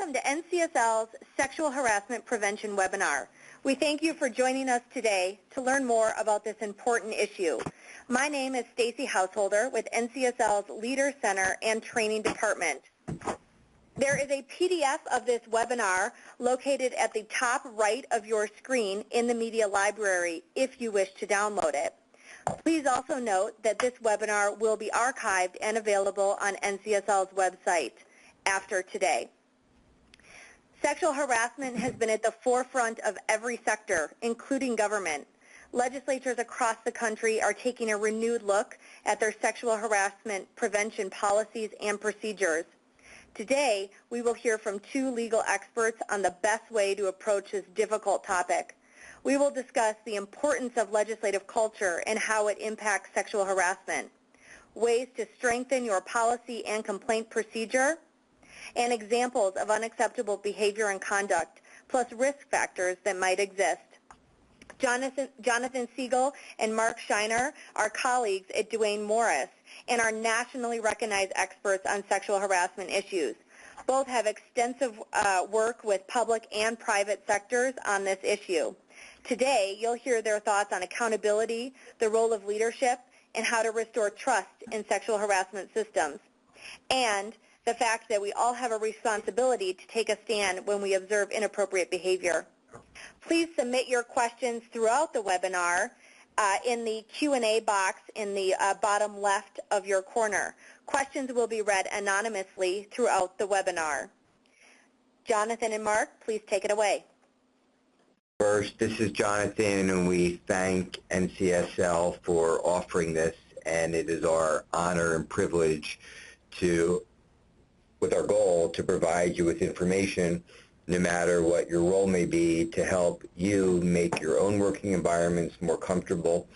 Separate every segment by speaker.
Speaker 1: Welcome to NCSL's Sexual Harassment Prevention webinar. We thank you for joining us today to learn more about this important issue. My name is Stacy Householder with NCSL's Leader Center and Training Department. There is a PDF of this webinar located at the top right of your screen in the media library if you wish to download it. Please also note that this webinar will be archived and available on NCSL's website after today. Sexual harassment has been at the forefront of every sector, including government. Legislatures across the country are taking a renewed look at their sexual harassment prevention policies and procedures. Today, we will hear from two legal experts on the best way to approach this difficult topic. We will discuss the importance of legislative culture and how it impacts sexual harassment, ways to strengthen your policy and complaint procedure, and examples of unacceptable behavior and conduct, plus risk factors that might exist. Jonathan Siegel and Mark Shiner are colleagues at Duane Morris and are nationally recognized experts on sexual harassment issues. Both have extensive work with public and private sectors on this issue. Today, you'll hear their thoughts on accountability, the role of leadership, and how to restore trust in sexual harassment systems, and the fact that we all have a responsibility to take a stand when we observe inappropriate behavior. Please submit your questions throughout the webinar in the Q&A box in the bottom left of your corner. Questions will be read anonymously throughout the webinar. Jonathan and Mark, please take it away.
Speaker 2: First, this is Jonathan, and we thank NCSL for offering this, and it is our honor and privilege with our goal to provide you with information, no matter what your role may be, to help you make your own working environments more comfortable,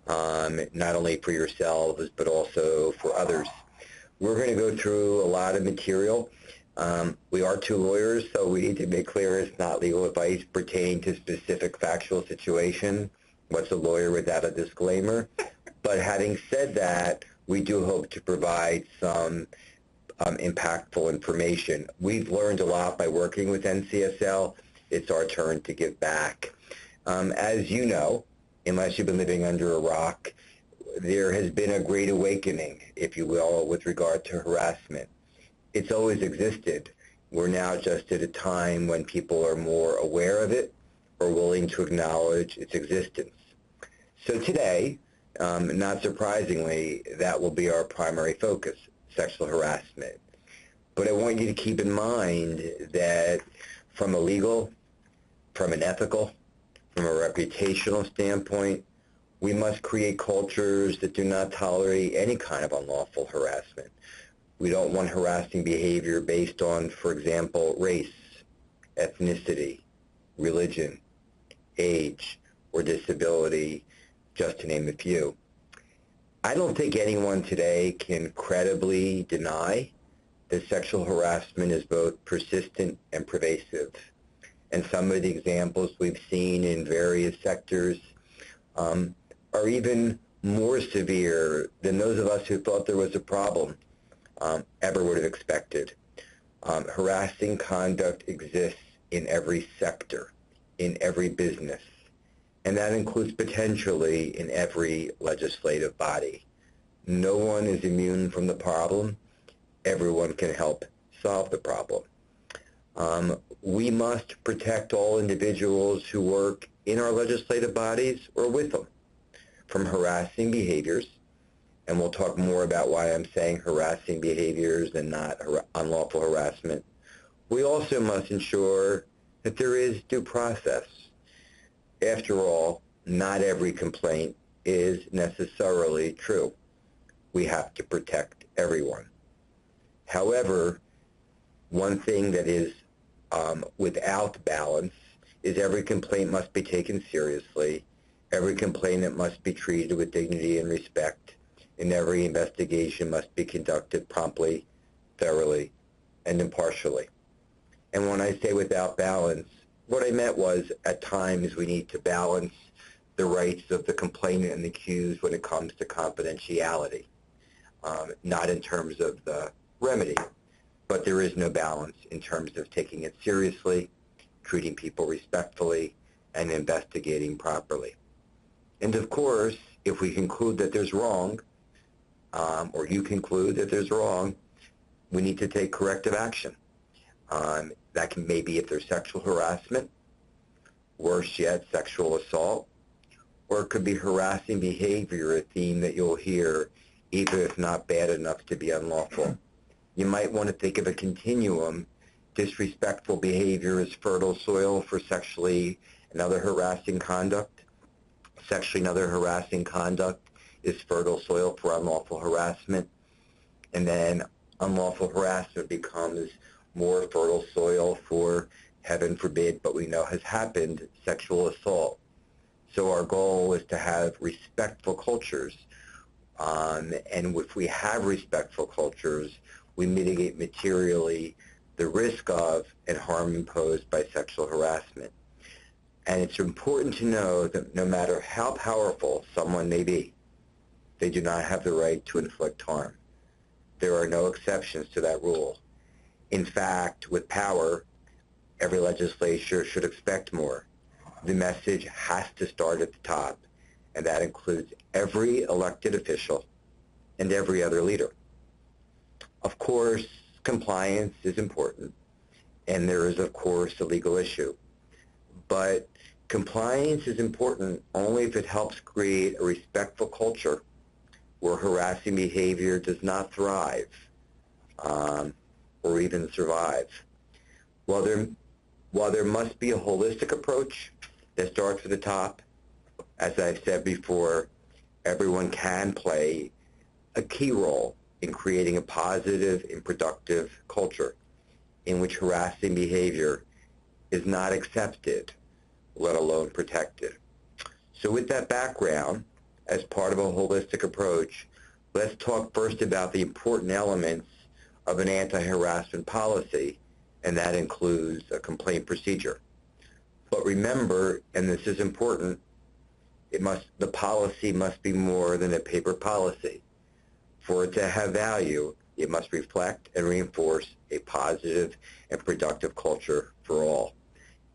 Speaker 2: not only for yourselves, but also for others. We're going to go through a lot of material. We are two lawyers, so we need to make clear it's not legal advice pertaining to specific factual situation. What's a lawyer without a disclaimer? But having said that, we do hope to provide some impactful information. We've learned a lot by working with NCSL. It's our turn to give back. As you know, unless you've been living under a rock, there has been a great awakening, if you will, with regard to harassment. It's always existed. We're now just at a time when people are more aware of it or willing to acknowledge its existence. So today, not surprisingly, that will be our primary focus, sexual harassment. But I want you to keep in mind that from a legal, from an ethical, from a reputational standpoint, we must create cultures that do not tolerate any kind of unlawful harassment. We don't want harassing behavior based on, for example, race, ethnicity, religion, age, or disability, just to name a few. I don't think anyone today can credibly deny that sexual harassment is both persistent and pervasive. And some of the examples we've seen in various sectors are even more severe than those of us who thought there was a problem ever would have expected. Harassing conduct exists in every sector, in every business, and that includes potentially in every legislative body. No one is immune from the problem. Everyone can help solve the problem. We must protect all individuals who work in our legislative bodies or with them from harassing behaviors, and we'll talk more about why I'm saying harassing behaviors and not unlawful harassment. We also must ensure that there is due process. After all, not every complaint is necessarily true. We have to protect everyone. However, one thing that is without balance is every complaint must be taken seriously, every complainant must be treated with dignity and respect, and every investigation must be conducted promptly, thoroughly, and impartially. And when I say without balance, what I meant was at times we need to balance the rights of the complainant and the accused when it comes to confidentiality, not in terms of the remedy, but there is no balance in terms of taking it seriously, treating people respectfully, and investigating properly. And of course, if we conclude that there's wrong, or you conclude that there's wrong, we need to take corrective action. That can maybe if there's sexual harassment, worse yet, sexual assault, or it could be harassing behavior, a theme that you'll hear, even if not bad enough to be unlawful. You might want to think of a continuum. Disrespectful behavior is fertile soil for sexually and other harassing conduct. Sexually and other harassing conduct is fertile soil for unlawful harassment. And then unlawful harassment becomes more fertile soil for, heaven forbid, but we know has happened, sexual assault. So our goal is to have respectful cultures. And if we have respectful cultures, we mitigate materially the risk of and harm imposed by sexual harassment. And it's important to know that no matter how powerful someone may be, they do not have the right to inflict harm. There are no exceptions to that rule. In fact, with power, every legislature should expect more. The message has to start at the top, and that includes every elected official and every other leader. Of course, compliance is important, and there is, of course, a legal issue. But compliance is important only if it helps create a respectful culture where harassing behavior does not thrive or even survive. While there must be a holistic approach that starts at the top, as I've said before, everyone can play a key role in creating a positive and productive culture in which harassing behavior is not accepted, let alone protected. So with that background, as part of a holistic approach, let's talk first about the important elements of an anti-harassment policy, and that includes a complaint procedure. But remember, and this is important, the policy must be more than a paper policy. For it to have value, it must reflect and reinforce a positive and productive culture for all.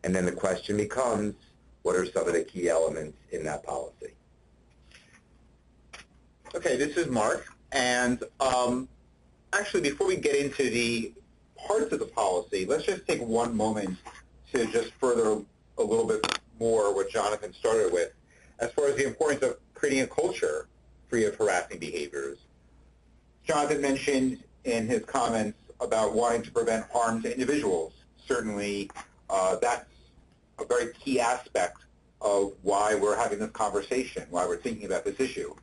Speaker 2: And then the question becomes, what are some of the key elements in that policy?
Speaker 3: Okay, this is Mark, and actually before we get into the parts of the policy, let's just take one moment to just further a little bit more what Jonathan started with, as far as the importance of creating a culture free of harassing behaviors. Jonathan mentioned in his comments about wanting to prevent harm to individuals. Certainly, that's a very key aspect of why we're having this conversation, why we're thinking about this issue.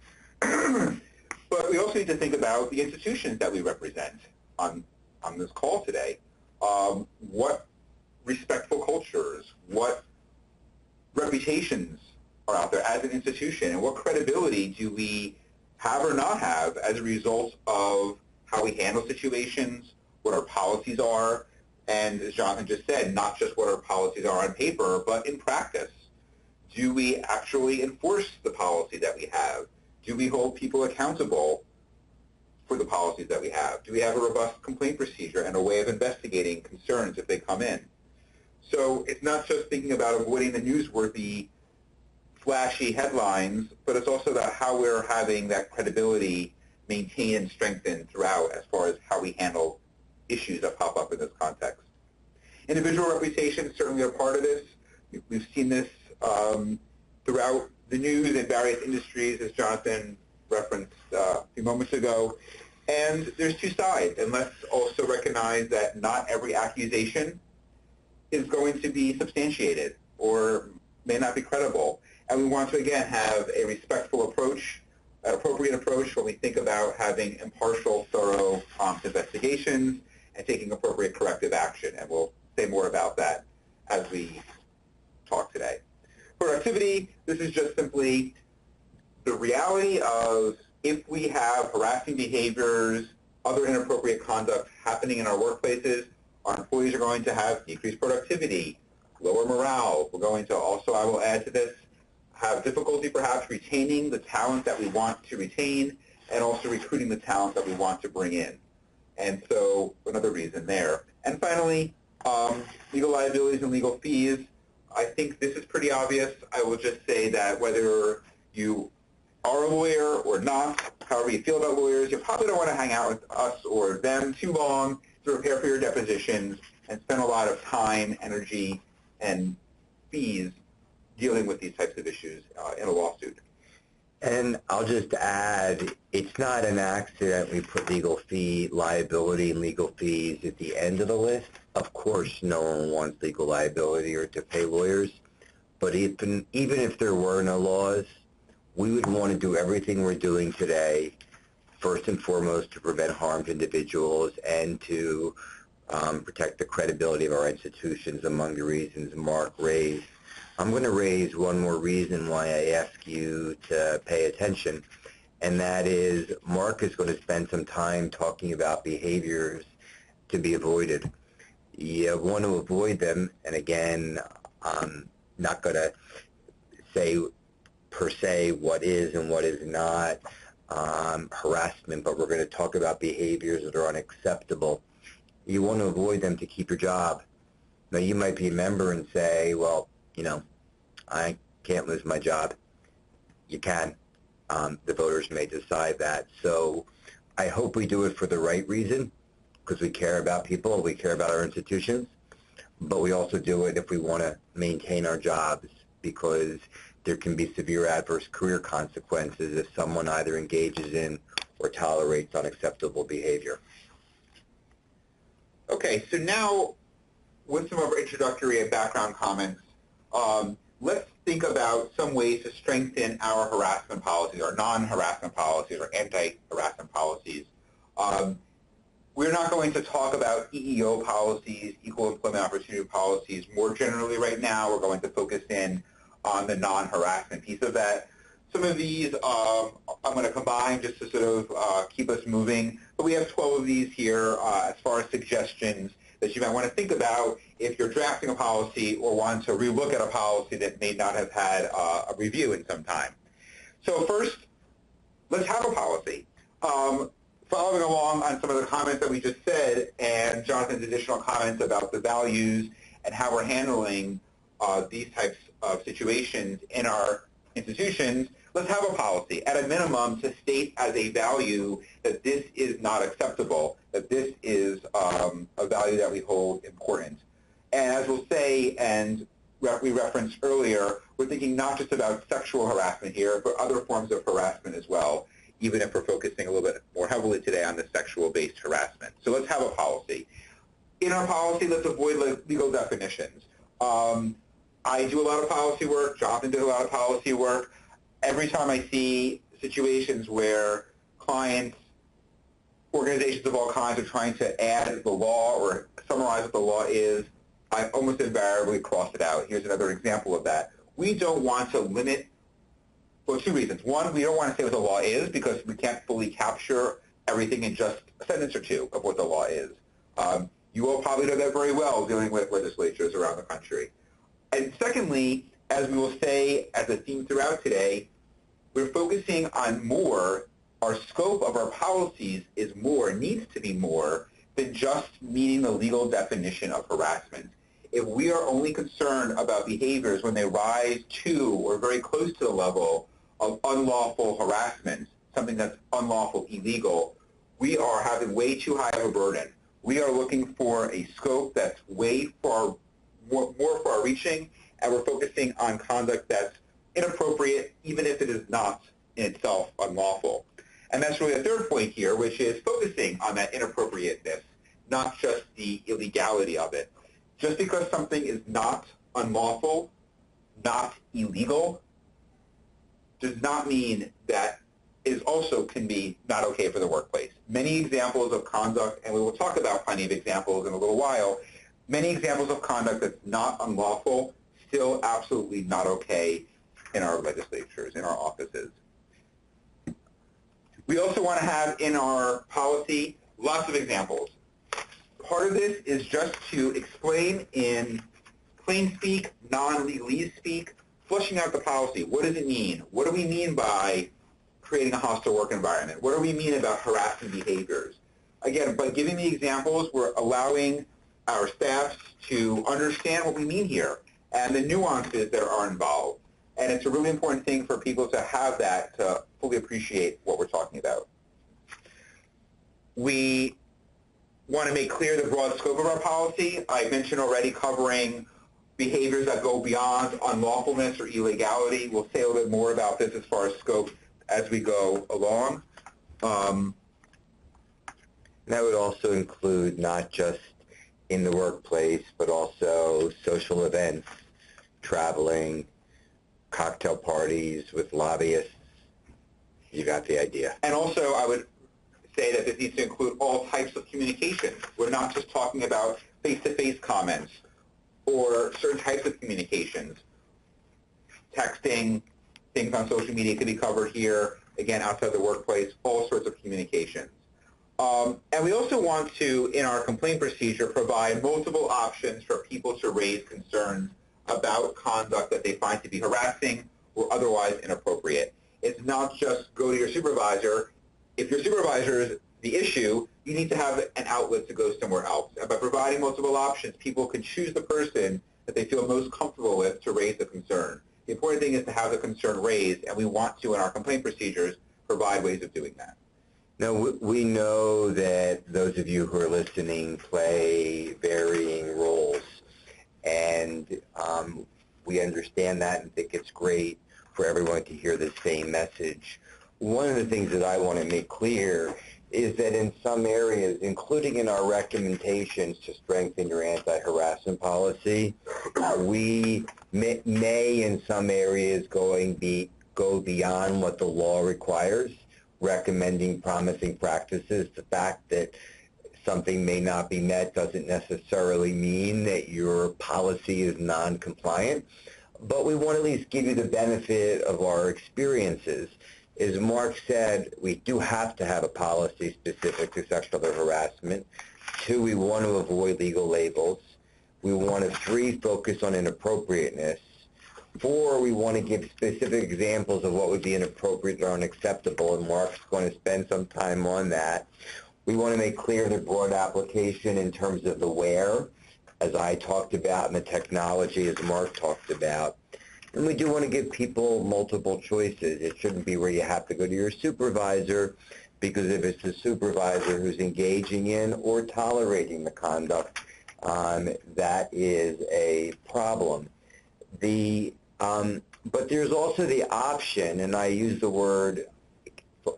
Speaker 3: But we also need to think about the institutions that we represent on this call today. What respectful cultures, what reputations are out there as an institution, and what credibility do we have or not have as a result of how we handle situations, what our policies are, and as Jonathan just said, not just what our policies are on paper, but in practice. Do we actually enforce the policy that we have? Do we hold people accountable for the policies that we have? Do we have a robust complaint procedure and a way of investigating concerns if they come in? So it's not just thinking about avoiding the newsworthy, flashy headlines, but it's also about how we're having that credibility maintained and strengthened throughout as far as how we handle issues that pop up in this context. Individual reputation certainly are part of this. We've seen this throughout the news in various industries, as Jonathan referenced a few moments ago. And there's two sides, and let's also recognize that not every accusation is going to be substantiated or may not be credible. And we want to, again, have a respectful approach, an appropriate approach when we think about having impartial, thorough, prompt investigations and taking appropriate corrective action. And we'll say more about that as we talk today. Productivity, this is just simply the reality of if we have harassing behaviors, other inappropriate conduct happening in our workplaces, our employees are going to have decreased productivity, lower morale. We're going to also, I will add to this, have difficulty perhaps retaining the talent that we want to retain and also recruiting the talent that we want to bring in. And so another reason there. And finally, legal liabilities and legal fees. I think this is pretty obvious. I will just say that whether you are a lawyer or not, however you feel about lawyers, you probably don't want to hang out with us or them too long to prepare for your depositions and spend a lot of time, energy, and fees dealing with these types of issues in a lawsuit.
Speaker 2: And I'll just add, it's not an accident we put legal fee liability and legal fees at the end of the list. Of course, no one wants legal liability or to pay lawyers, but even if there were no laws, we would want to do everything we're doing today, first and foremost, to prevent harm to individuals and to protect the credibility of our institutions, among the reasons Mark raised. I'm going to raise one more reason why I ask you to pay attention, and that is Mark is going to spend some time talking about behaviors to be avoided. You want to avoid them, and again, I'm not going to say per se what is and what is not harassment, but we're going to talk about behaviors that are unacceptable. You want to avoid them to keep your job. Now, you might be a member and say, well, you know, I can't lose my job. You can. The voters may decide that. So I hope we do it for the right reason, because we care about people, we care about our institutions, but we also do it if we want to maintain our jobs, because there can be severe adverse career consequences if someone either engages in or tolerates unacceptable behavior.
Speaker 3: Okay, so now with some of our introductory and background comments, let's think about some ways to strengthen our harassment policies, our non-harassment policies, or anti-harassment policies. We're not going to talk about EEO policies, equal employment opportunity policies, more generally right now. We're going to focus in on the non-harassment piece of that. Some of these I'm going to combine just to sort of keep us moving, but we have 12 of these here as far as suggestions that you might want to think about if you're drafting a policy or want to relook at a policy that may not have had a review in some time. So first, let's have a policy. Following along on some of the comments that we just said and Jonathan's additional comments about the values and how we're handling these types of situations in our institutions, let's have a policy, at a minimum, to state as a value that this is not acceptable, that this is a value that we hold important. And as we'll say, and we referenced earlier, we're thinking not just about sexual harassment here, but other forms of harassment as well, even if we're focusing a little bit more heavily today on the sexual-based harassment. So let's have a policy. In our policy, let's avoid legal definitions. I do a lot of policy work. Jonathan did a lot of policy work. Every time I see situations where clients, organizations of all kinds are trying to add the law or summarize what the law is, I almost invariably cross it out. Here's another example of that. We don't want to limit, well, two reasons. One, we don't want to say what the law is because we can't fully capture everything in just a sentence or two of what the law is. You all probably know that very well dealing with legislatures around the country. And secondly, as we will say as a theme throughout today, we're focusing on more. Our scope of our policies is more, needs to be more, than just meeting the legal definition of harassment. If we are only concerned about behaviors when they rise to or very close to the level of unlawful harassment, something that's unlawful, illegal, we are having way too high of a burden. We are looking for a scope that's way more far-reaching, and we're focusing on conduct that's inappropriate, even if it is not in itself unlawful. And that's really the third point here, which is focusing on that inappropriateness, not just the illegality of it. Just because something is not unlawful, not illegal, does not mean that it also can be not okay for the workplace. Many examples of conduct, and we will talk about plenty of examples in a little while, many examples of conduct that's not unlawful, still absolutely not okay in our legislatures, in our offices. We also want to have in our policy lots of examples. Part of this is just to explain in plain speak, non-legalese speak, fleshing out the policy. What does it mean? What do we mean by creating a hostile work environment? What do we mean about harassing behaviors? Again, by giving the examples, we're allowing our staff to understand what we mean here and the nuances that are involved. And it's a really important thing for people to have that, to fully appreciate what we're talking about. We want to make clear the broad scope of our policy. I mentioned already covering behaviors that go beyond unlawfulness or illegality. We'll say a little bit more about this as far as scope as we go along.
Speaker 2: That would also include not just in the workplace, but also social events, traveling, cocktail parties with lobbyists. You got the idea.
Speaker 3: And also, I would say that this needs to include all types of communication. We're not just talking about face-to-face comments or certain types of communications. Texting, things on social media could be covered here. Again, outside the workplace, all sorts of communications. And we also want to, in our complaint procedure, provide multiple options for people to raise concerns about conduct that they find to be harassing or otherwise inappropriate. It's not just go to your supervisor. If your supervisor is the issue, you need to have an outlet to go somewhere else. And by providing multiple options, people can choose the person that they feel most comfortable with to raise the concern. The important thing is to have the concern raised, and we want to, in our complaint procedures, provide ways of doing that.
Speaker 2: Now, we know that those of you who are listening play varying roles, and we understand that and think it's great for everyone to hear the same message. One of the things that I want to make clear is that in some areas, including in our recommendations to strengthen your anti-harassment policy, we may in some areas go beyond what the law requires, recommending promising practices. The fact that something may not be met doesn't necessarily mean that your policy is non-compliant, but we want to at least give you the benefit of our experiences. As Mark said, we do have to have a policy specific to sexual harassment. 2, we want to avoid legal labels. We want to, 3, focus on inappropriateness. 4, we want to give specific examples of what would be inappropriate or unacceptable, and Mark's going to spend some time on that. We want to make clear the broad application in terms of the where, as I talked about, and the technology, as Mark talked about. And we do want to give people multiple choices. It shouldn't be where you have to go to your supervisor, because if it's the supervisor who's engaging in or tolerating the conduct, that is a problem. But there's also the option, and I use the word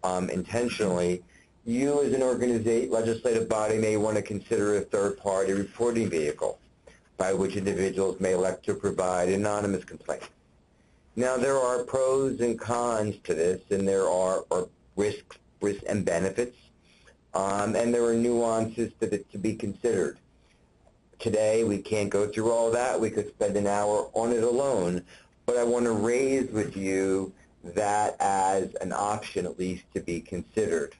Speaker 2: intentionally, you as an legislative body may want to consider a third-party reporting vehicle by which individuals may elect to provide anonymous complaints. Now, there are pros and cons to this, and there are risks and benefits, and there are nuances to be considered. Today, we can't go through all that. We could spend an hour on it alone, but I want to raise with you that as an option, at least, to be considered.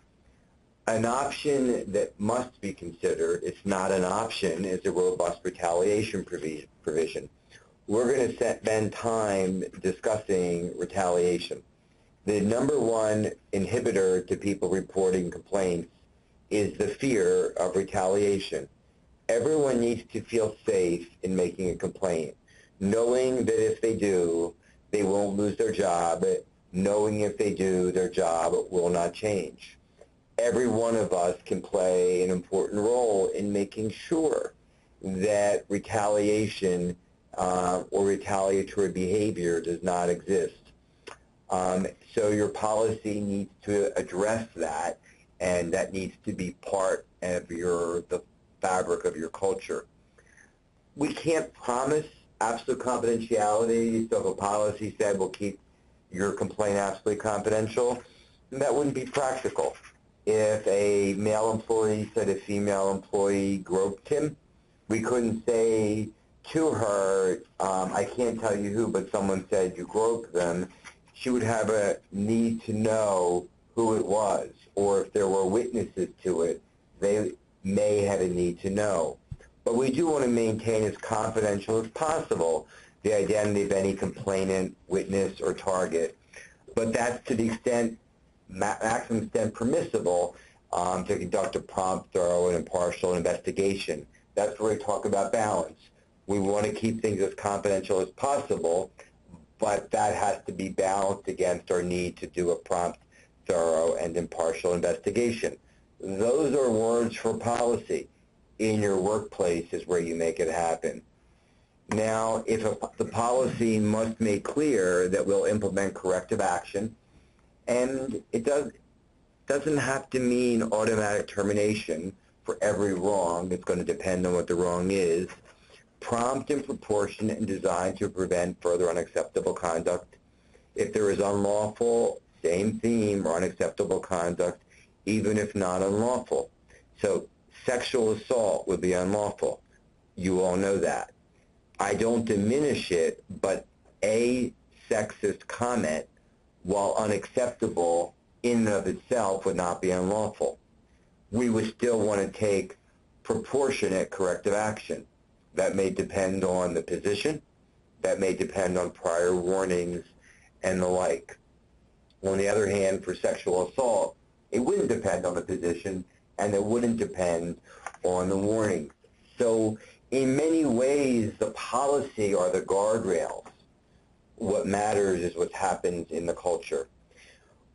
Speaker 2: An option that must be considered, it's not an option, is a robust retaliation provision. We're going to spend time discussing retaliation. The number one inhibitor to people reporting complaints is the fear of retaliation. Everyone needs to feel safe in making a complaint, knowing that if they do, they won't lose their job, knowing if they do, their job will not change. Every one of us can play an important role in making sure that retaliation or retaliatory behavior does not exist. So your policy needs to address that, and that needs to be part of the fabric of your culture. We can't promise absolute confidentiality, so if a policy said we'll keep your complaint absolutely confidential, that wouldn't be practical. If a male employee said a female employee groped him, we couldn't say to her, I can't tell you who, but someone said you groped them. She would have a need to know who it was, or if there were witnesses to it, they may have a need to know. But we do want to maintain as confidential as possible the identity of any complainant, witness, or target. But that's to the extent, maximum extent permissible, to conduct a prompt, thorough, and impartial investigation. That's where we talk about balance. We want to keep things as confidential as possible, but that has to be balanced against our need to do a prompt, thorough, and impartial investigation. Those are words for policy. In your workplace is where you make it happen. Now, if the policy must make clear that we'll implement corrective action, and it doesn't have to mean automatic termination for every wrong. It's going to depend on what the wrong is. Prompt and proportionate and designed to prevent further unacceptable conduct. If there is unlawful, same theme, or unacceptable conduct, even if not unlawful. So sexual assault would be unlawful. You all know that. I don't diminish it, but a sexist comment, while unacceptable in and of itself, would not be unlawful. We would still want to take proportionate corrective action. That may depend on the position, that may depend on prior warnings and the like. On the other hand, for sexual assault, it wouldn't depend on the position and it wouldn't depend on the warning. So in many ways, the policy are the guardrails. What matters is what happens in the culture.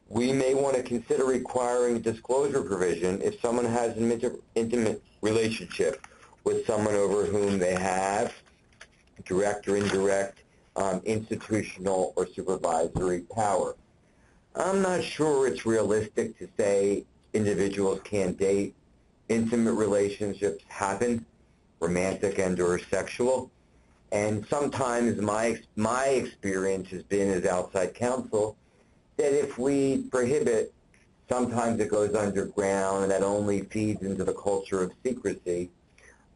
Speaker 2: We may want to consider requiring a disclosure provision if someone has an intimate relationship with someone over whom they have direct or indirect institutional or supervisory power. I'm not sure it's realistic to say individuals can't date. Intimate relationships happen, romantic and or sexual. And sometimes my experience has been as outside counsel that if we prohibit, sometimes it goes underground and that only feeds into the culture of secrecy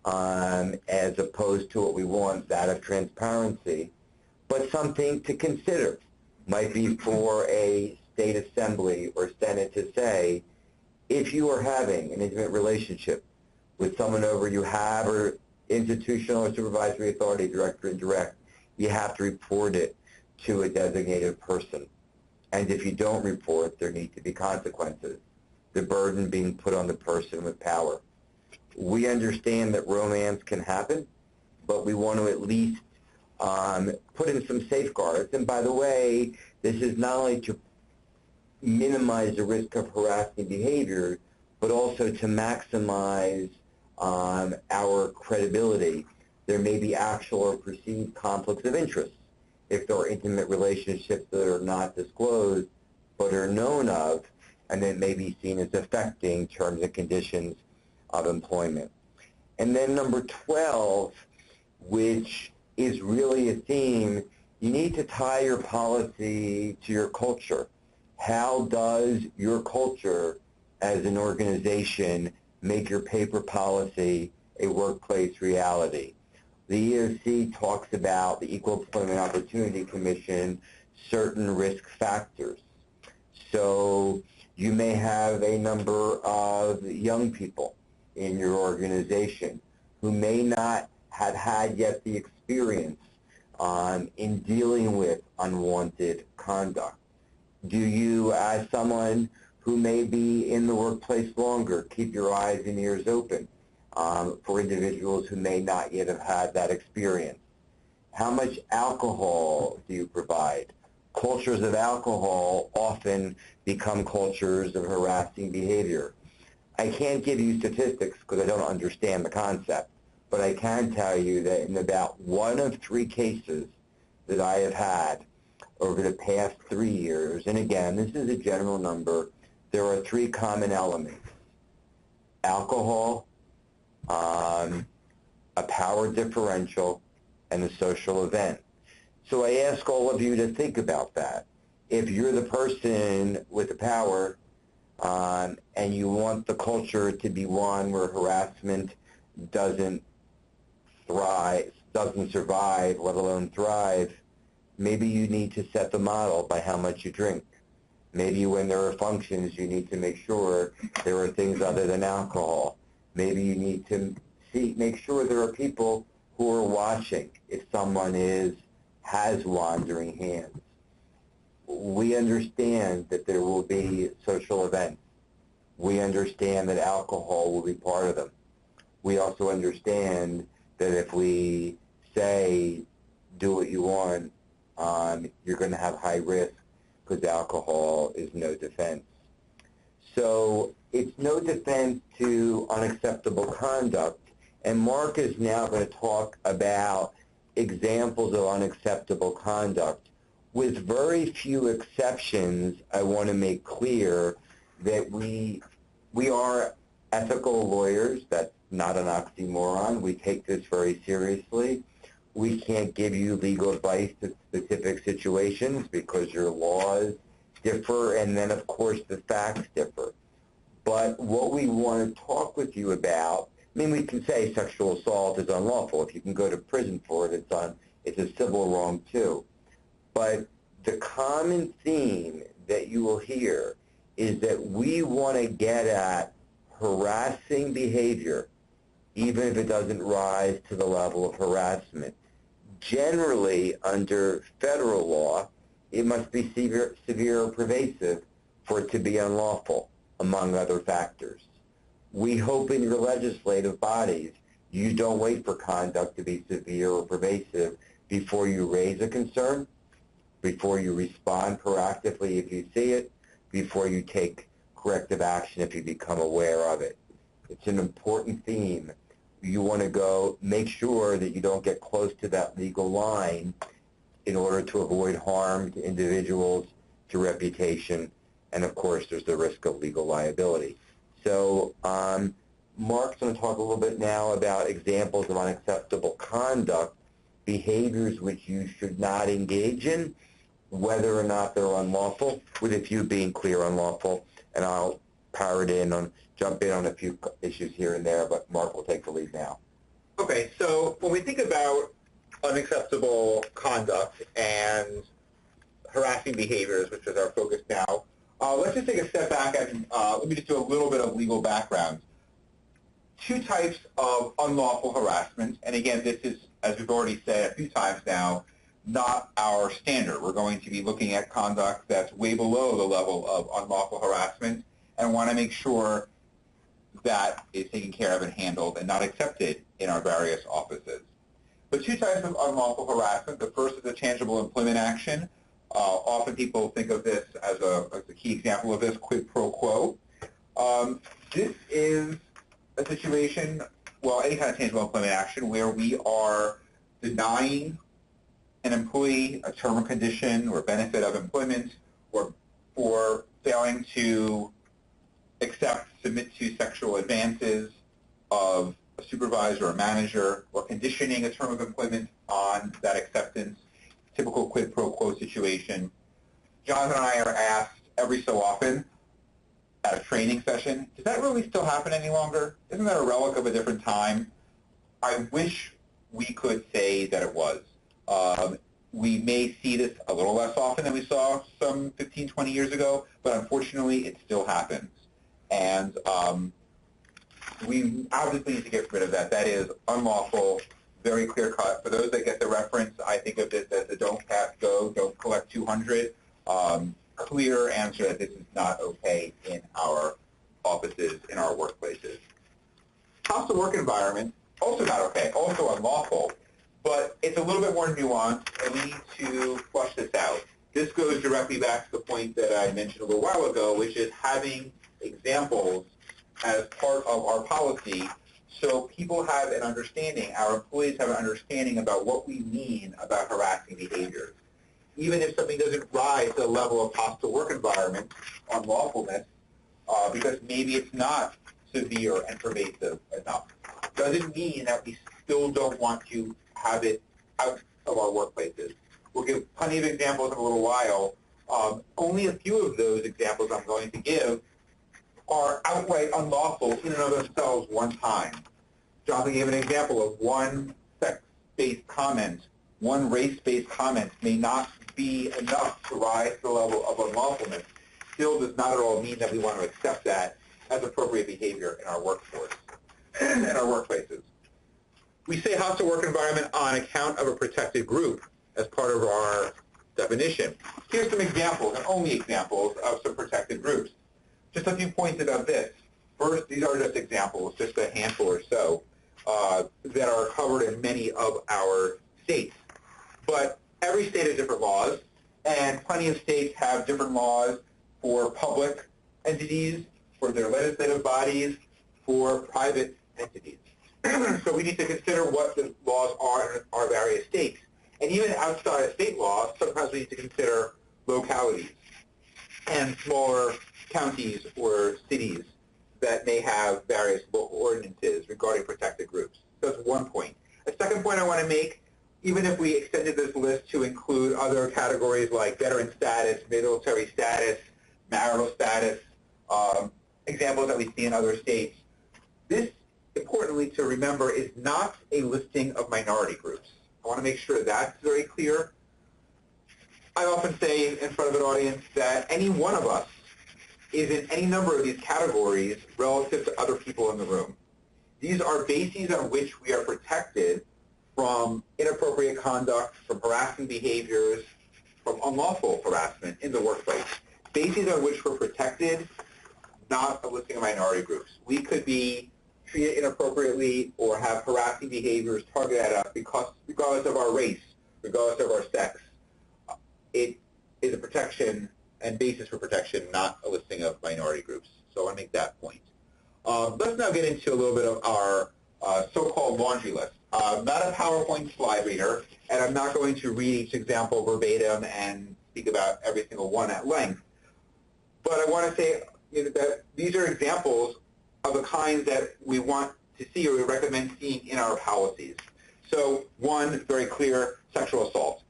Speaker 2: as opposed to what we want, that of transparency. But something to consider might be for a state assembly or senate to say, if you are having an intimate relationship with someone over you have or institutional or supervisory authority, direct or indirect, you have to report it to a designated person. And if you don't report, there need to be consequences, the burden being put on the person with power. We understand that romance can happen, but we want to at least put in some safeguards. And by the way, this is not only to minimize the risk of harassing behavior, but also to maximize our credibility. There may be actual or perceived conflicts of interest if there are intimate relationships that are not disclosed but are known of, and it may be seen as affecting terms and conditions of employment. And then number 12, which is really a theme, you need to tie your policy to your culture. How does your culture as an organization make your paper policy a workplace reality? The EOC talks about the Equal Employment Opportunity Commission, certain risk factors. So you may have a number of young people in your organization who may not have had yet the experience in dealing with unwanted conduct. Do you, as someone who may be in the workplace longer, keep your eyes and ears open for individuals who may not yet have had that experience? How much alcohol do you provide? Cultures of alcohol often become cultures of harassing behavior. I can't give you statistics because I don't understand the concept, but I can tell you that in about 1 of 3 cases that I have had over the past 3 years, and again, this is a general number, there are 3 common elements: alcohol, a power differential, and a social event. So I ask all of you to think about that. If you're the person with the power and you want the culture to be one where harassment doesn't survive, let alone thrive, maybe you need to set the model by how much you drink. Maybe when there are functions, you need to make sure there are things other than alcohol. Maybe you need to make sure there are people who are watching if someone has wandering hands. We understand that there will be social events. We understand that alcohol will be part of them. We also understand that if we say, do what you want, you're going to have high risk because alcohol is no defense. So it's no defense to unacceptable conduct. And Mark is now going to talk about examples of unacceptable conduct. With very few exceptions, I want to make clear that we are ethical lawyers. That's not an oxymoron. We take this very seriously. We can't give you legal advice to specific situations because your laws differ, and then, of course, the facts differ. But what we want to talk with you about, I mean, we can say sexual assault is unlawful. If you can go to prison for it, it's a civil wrong too. But the common theme that you will hear is that we want to get at harassing behavior, even if it doesn't rise to the level of harassment. Generally, under federal law, it must be severe or pervasive for it to be unlawful, among other factors. We hope in your legislative bodies you don't wait for conduct to be severe or pervasive before you raise a concern, before you respond proactively if you see it, before you take corrective action if you become aware of it. It's an important theme. You want to go make sure that you don't get close to that legal line in order to avoid harm to individuals, to reputation, and of course there's the risk of legal liability. So Mark's going to talk a little bit now about examples of unacceptable conduct, behaviors which you should not engage in, whether or not they're unlawful, with a few being clear unlawful, and I'll jump in on a few issues here and there, but Mark will take the lead now.
Speaker 3: Okay, so when we think about unacceptable conduct and harassing behaviors, which is our focus now, let's just take a step back and let me just do a little bit of legal background. Two types of unlawful harassment, and again, this is, as we've already said a few times now, not our standard. We're going to be looking at conduct that's way below the level of unlawful harassment and want to make sure that is taken care of and handled and not accepted in our various offices. But two types of unlawful harassment. The first is a tangible employment action. Often people think of this as a key example of this, quid pro quo. This is a situation, well, any kind of tangible employment action where we are denying an employee a term or condition or benefit of employment, or for failing to submit to sexual advances of a supervisor or manager, or conditioning a term of employment on that acceptance, typical quid pro quo situation. Jonathan and I are asked every so often at a training session, does that really still happen any longer? Isn't that a relic of a different time? I wish we could say that it was. We may see this a little less often than we saw some 15, 20 years ago, but unfortunately it still happens. And we obviously need to get rid of that. That is unlawful, very clear cut. For those that get the reference, I think of this as a don't cast go, don't collect 200. Clear answer that this is not okay in our offices, in our workplaces. Hostile work environment, also not okay, also unlawful, but it's a little bit more nuanced, and we need to flush this out. This goes directly back to the point that I mentioned a little while ago, which is having examples as part of our policy so people have an understanding, our employees have an understanding about what we mean about harassing behaviors. Even if something doesn't rise to the level of hostile work environment, unlawfulness, because maybe it's not severe and pervasive enough, doesn't mean that we still don't want to have it out of our workplaces. We'll give plenty of examples in a little while. Only a few of those examples I'm going to give are outright unlawful in and of themselves one time. Jonathan gave an example of one sex-based comment, one race-based comment may not be enough to rise to the level of unlawfulness. Still does not at all mean that we want to accept that as appropriate behavior in our workforce, in our workplaces. We say hostile work environment on account of a protected group as part of our definition. Here's some examples, and only examples, of some protected groups. just a few points about this. First, these are just examples, just a handful or so, that are covered in many of our states. But every state has different laws, and plenty of states have different laws for public entities, for their legislative bodies, for private entities. So we need to consider what the laws are in our various states. And even outside of state law, sometimes we need to consider localities and smaller counties or cities that may have various local ordinances regarding protected groups. So that's one point. A second point I want to make, even if we extended this list to include other categories like veteran status, military status, marital status, examples that we see in other states, this, importantly to remember, is not a listing of minority groups. I want to make sure that's very clear. I often say in front of an audience that any one of us is in any number of these categories relative to other people in the room. These are bases on which we are protected from inappropriate conduct, from harassing behaviors, from unlawful harassment in the workplace. Bases on which we're protected, not a listing of minority groups. We could be treated inappropriately or have harassing behaviors targeted at us regardless of our race, regardless of our sex. It is a protection and basis for protection, not a listing of minority groups. So I want to make that point. Let's now get into a little bit of our so-called laundry list. I'm not a PowerPoint slide reader, and I'm not going to read each example verbatim and speak about every single one at length. But I want to say that these are examples of the kinds that we want to see or we recommend seeing in our policies. So one, very clear, sexual assault.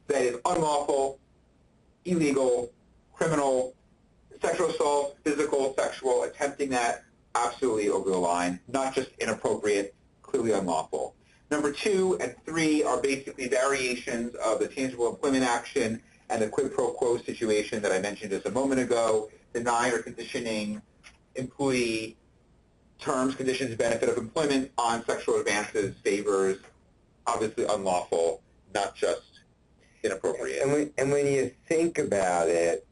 Speaker 3: That is unlawful, illegal, criminal, sexual assault, physical, sexual, attempting that, absolutely over the line, not just inappropriate, clearly unlawful. Number 2 and 3 are basically variations of the tangible employment action and the quid pro quo situation that I mentioned just a moment ago, denying or conditioning employee terms, conditions, benefit of employment on sexual advances, favors, obviously unlawful, not just inappropriate.
Speaker 2: And when you think about it,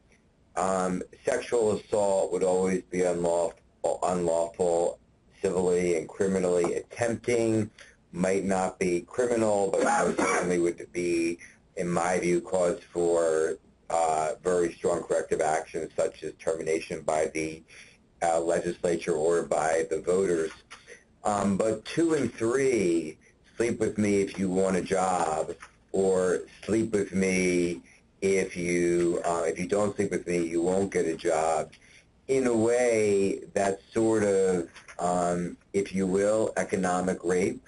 Speaker 2: sexual assault would always be unlawful civilly and criminally. Attempting might not be criminal, but certainly would be, in my view, cause for very strong corrective actions such as termination by the legislature or by the voters. But 2 and 3, sleep with me if you want a job, or sleep with me if you don't sleep with me, you won't get a job. In a way, that's sort of, if you will, economic rape,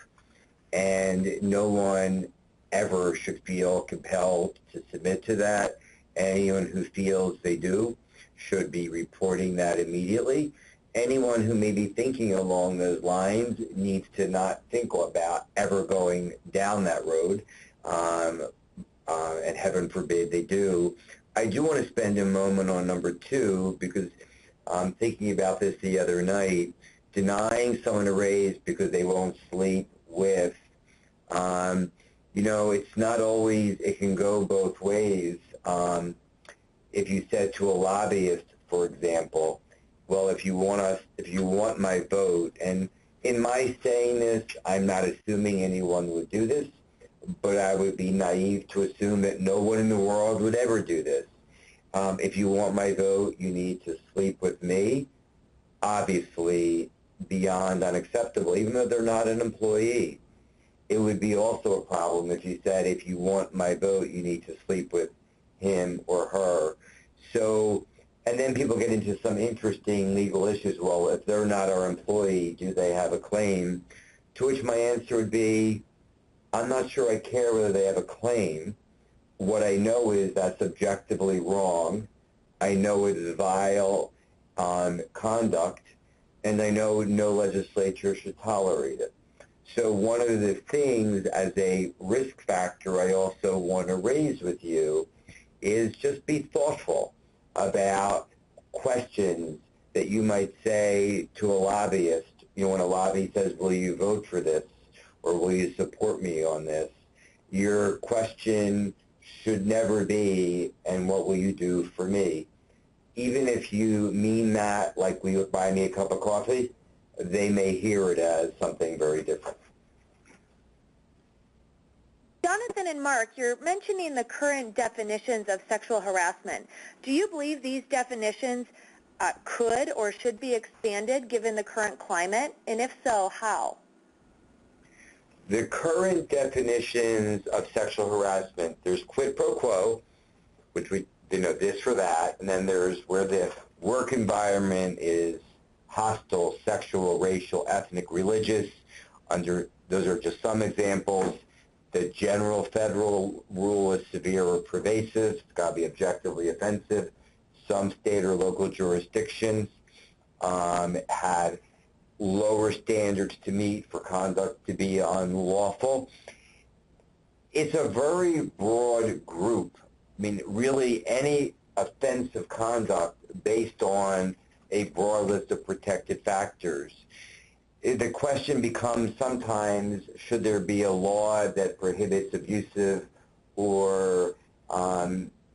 Speaker 2: and no one ever should feel compelled to submit to that. Anyone who feels they do should be reporting that immediately. Anyone who may be thinking along those lines needs to not think about ever going down that road, and heaven forbid they do. I do want to spend a moment on number 2 because I'm thinking about this the other night. Denying someone a raise because they won't sleep with, it's not always, it can go both ways. If you said to a lobbyist, for example, well, if you want my vote, and in my saying this, I'm not assuming anyone would do this, but I would be naive to assume that no one in the world would ever do this. If you want my vote, you need to sleep with me. Obviously, beyond unacceptable, even though they're not an employee. It would be also a problem if you said, if you want my vote, you need to sleep with him or her. So, and then people get into some interesting legal issues. Well, if they're not our employee, do they have a claim? To which my answer would be, I'm not sure I care whether they have a claim. What I know is that's objectively wrong. I know it is vile conduct, and I know no legislature should tolerate it. So one of the things as a risk factor I also want to raise with you is just be thoughtful about questions that you might say to a lobbyist. When a lobby says, will you vote for this? Or will you support me on this? Your question should never be, and what will you do for me? even if you mean that like we would buy me a cup of coffee, they may hear it as something very different.
Speaker 1: Jonathan and Mark, you're mentioning the current definitions of sexual harassment. Do you believe these definitions could or should be expanded given the current climate? And if so, how?
Speaker 2: The current definitions of sexual harassment, there's quid pro quo, which we this for that, and then there's where the work environment is hostile, sexual, racial, ethnic, religious. Those are just some examples. The general federal rule is severe or pervasive. It's got to be objectively offensive. Some state or local jurisdictions had lower standards to meet for conduct to be unlawful. It's a very broad group. I mean, really any offensive conduct based on a broad list of protected factors. The question becomes sometimes, should there be a law that prohibits abusive or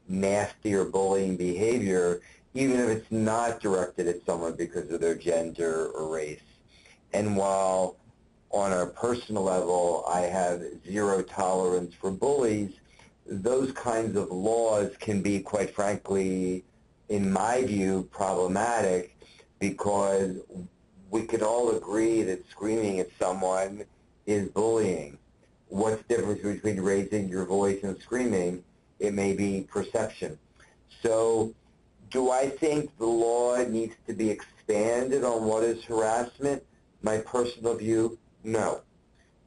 Speaker 2: nasty or bullying behavior, even if it's not directed at someone because of their gender or race? And while on a personal level I have zero tolerance for bullies, those kinds of laws can be, quite frankly, in my view, problematic, because we could all agree that screaming at someone is bullying. What's the difference between raising your voice and screaming? It may be perception. So do I think the law needs to be expanded on what is harassment? My personal view, no.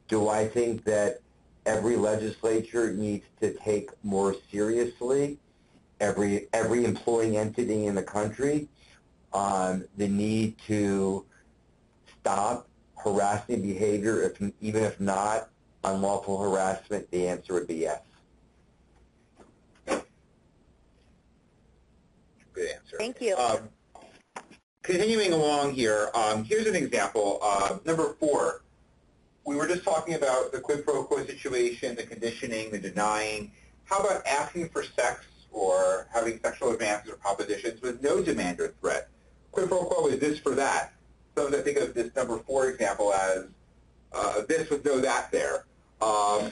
Speaker 2: Do I think that every legislature needs to take more seriously, every employing entity in the country, the need to stop harassing behavior, even if not unlawful harassment? The answer would be yes.
Speaker 3: Good answer.
Speaker 1: Thank you.
Speaker 3: Continuing along here, here's an example. Number 4, we were just talking about the quid pro quo situation, the conditioning, the denying. How about asking for sex or having sexual advances or propositions with no demand or threat? Quid pro quo is this for that. Sometimes I think of this number 4 example as this with no that there.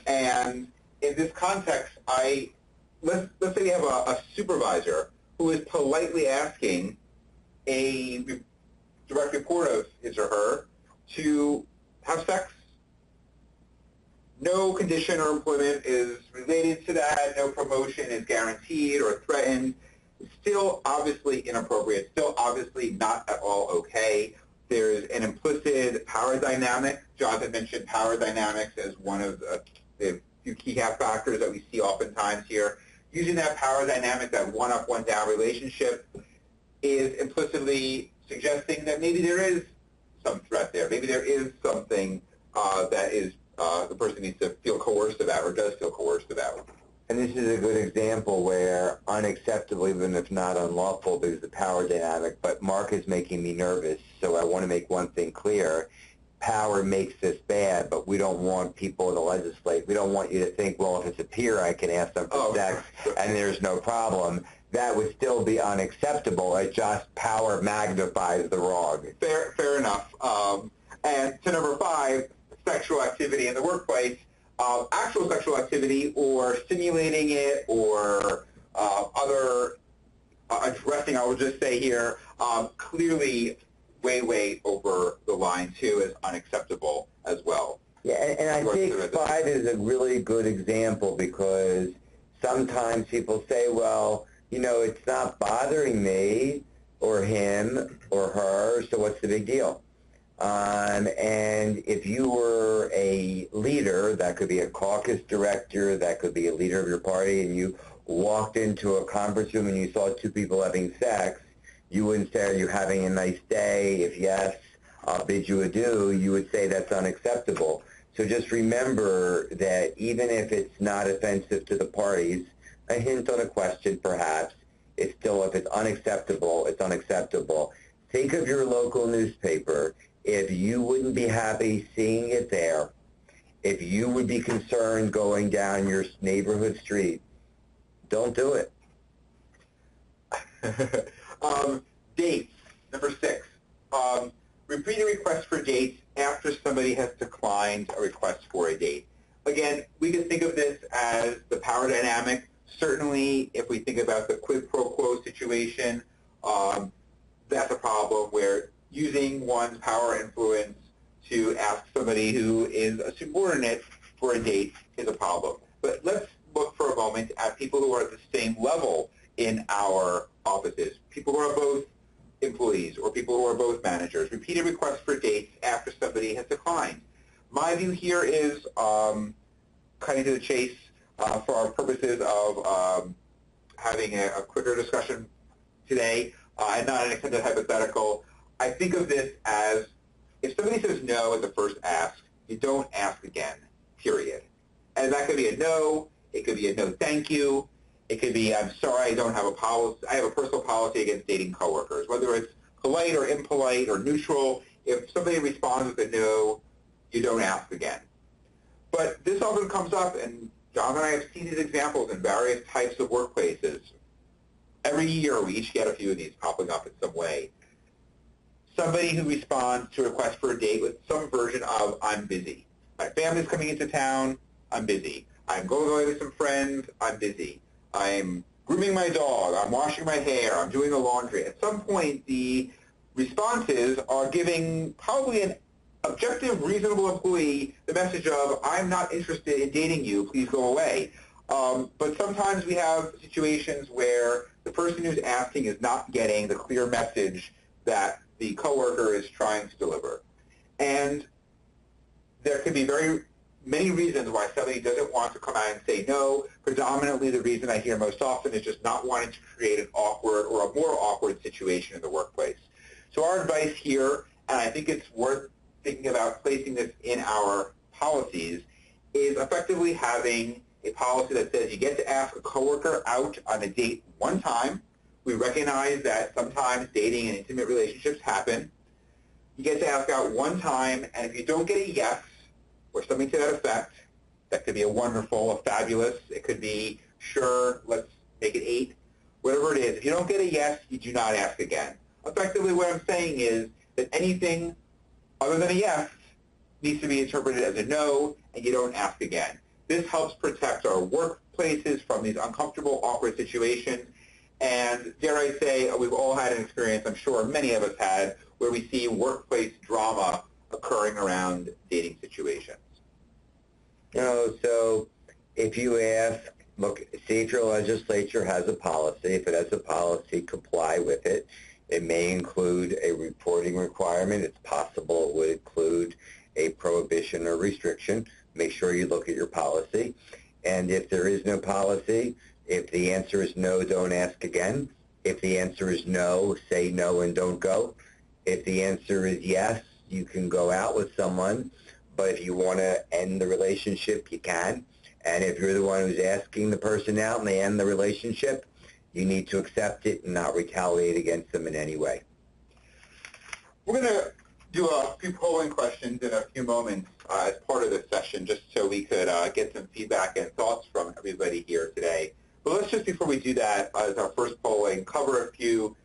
Speaker 3: And in this context, let's say we have a supervisor who is politely asking a direct report of his or her to have sex. No condition or employment is related to that. No promotion is guaranteed or threatened. Still obviously inappropriate. Still obviously not at all okay. There's an implicit power dynamic. Jonathan mentioned power dynamics as one of the few key factors that we see oftentimes here. Using that power dynamic, that one-up, one-down relationship, is implicitly suggesting that maybe there is some threat there. Maybe there is something that is the person needs to feel coerced about or does feel coerced about.
Speaker 2: And this is a good example where unacceptable, even if not unlawful, because the power dynamic, but Mark is making me nervous, so I want to make one thing clear. Power makes this bad, but we don't want people to legislate. We don't want you to think, well, if it's a peer, I can ask them for sex, and there's no problem. That would still be unacceptable. It just power magnifies the wrong.
Speaker 3: Fair enough. And to number 5, sexual activity in the workplace. Actual sexual activity or simulating it or other addressing, I will just say here, clearly way over the line too is unacceptable as well.
Speaker 2: Yeah, and I think 5 is a really good example because sometimes people say, well, it's not bothering me or him or her, so what's the big deal? And if you were a leader, that could be a caucus director, that could be a leader of your party, and you walked into a conference room and you saw 2 people having sex, you wouldn't say, are you having a nice day? If yes, I'll bid you adieu. You would say that's unacceptable. So just remember that even if it's not offensive to the parties, a hint on a question perhaps, it's still, if it's unacceptable, it's unacceptable. Think of your local newspaper. If you wouldn't be happy seeing it there, if you would be concerned going down your neighborhood street, don't do it.
Speaker 3: Dates, number 6. Repeated requests for dates after somebody has declined a request for a date. Again, we can think of this as the power dynamic. Certainly, if we think about the quid pro quo situation, that's a problem where using one's power influence to ask somebody who is a subordinate for a date is a problem. But let's look for a moment at people who are at the same level in our offices, people who are both employees or people who are both managers. Repeated requests for dates after somebody has declined. My view here is, cutting to the chase for our purposes of having a quicker discussion today, and not an extended hypothetical. I think of this as if somebody says no at the first ask, you don't ask again, period. And that could be a no, it could be a no thank you, it could be I'm sorry I don't have a policy, I have a personal policy against dating coworkers. Whether it's polite or impolite or neutral, if somebody responds with a no, you don't ask again. But this often comes up, and John and I have seen these examples in various types of workplaces. Every year we each get a few of these popping up in some way. Somebody who responds to a request for a date with some version of I'm busy. My family's coming into town, I'm busy. I'm going away with some friends, I'm busy. I'm grooming my dog, I'm washing my hair, I'm doing the laundry. At some point, the responses are giving probably an objective, reasonable employee the message of, I'm not interested in dating you, please go away. But sometimes we have situations where the person who's asking is not getting the clear message that the coworker is trying to deliver. And there could be very many reasons why somebody doesn't want to come out and say no. Predominantly, the reason I hear most often is just not wanting to create an awkward or a more awkward situation in the workplace. So our advice here, and I think it's worth thinking about placing this in our policies, is effectively having a policy that says you get to ask a coworker out on a date one time. We recognize that sometimes dating and intimate relationships happen. You get to ask out one time, and if you don't get a yes, or something to that effect, that could be a wonderful, a fabulous, it could be, sure, let's make it 8, whatever it is. If you don't get a yes, you do not ask again. Effectively, what I'm saying is that anything other than a yes needs to be interpreted as a no, and you don't ask again. This helps protect our workplaces from these uncomfortable, awkward situations. And dare I say, we've all had an experience, I'm sure many of us had, where we see workplace drama occurring around dating situations.
Speaker 2: So if you ask, look, see if your legislature has a policy. If it has a policy, comply with it. It may include a reporting requirement. It's possible it would include a prohibition or restriction. Make sure you look at your policy. And if there is no policy, if the answer is no, don't ask again. If the answer is no, say no and don't go. If the answer is yes, you can go out with someone. But if you want to end the relationship, you can. And if you're the one who's asking the person out and they end the relationship, you need to accept it and not retaliate against them in any way.
Speaker 3: We're going to do a few polling questions in a few moments as part of this session, just so we could get some feedback and thoughts from everybody here today. But let's just, before we do that, as our first polling, cover a few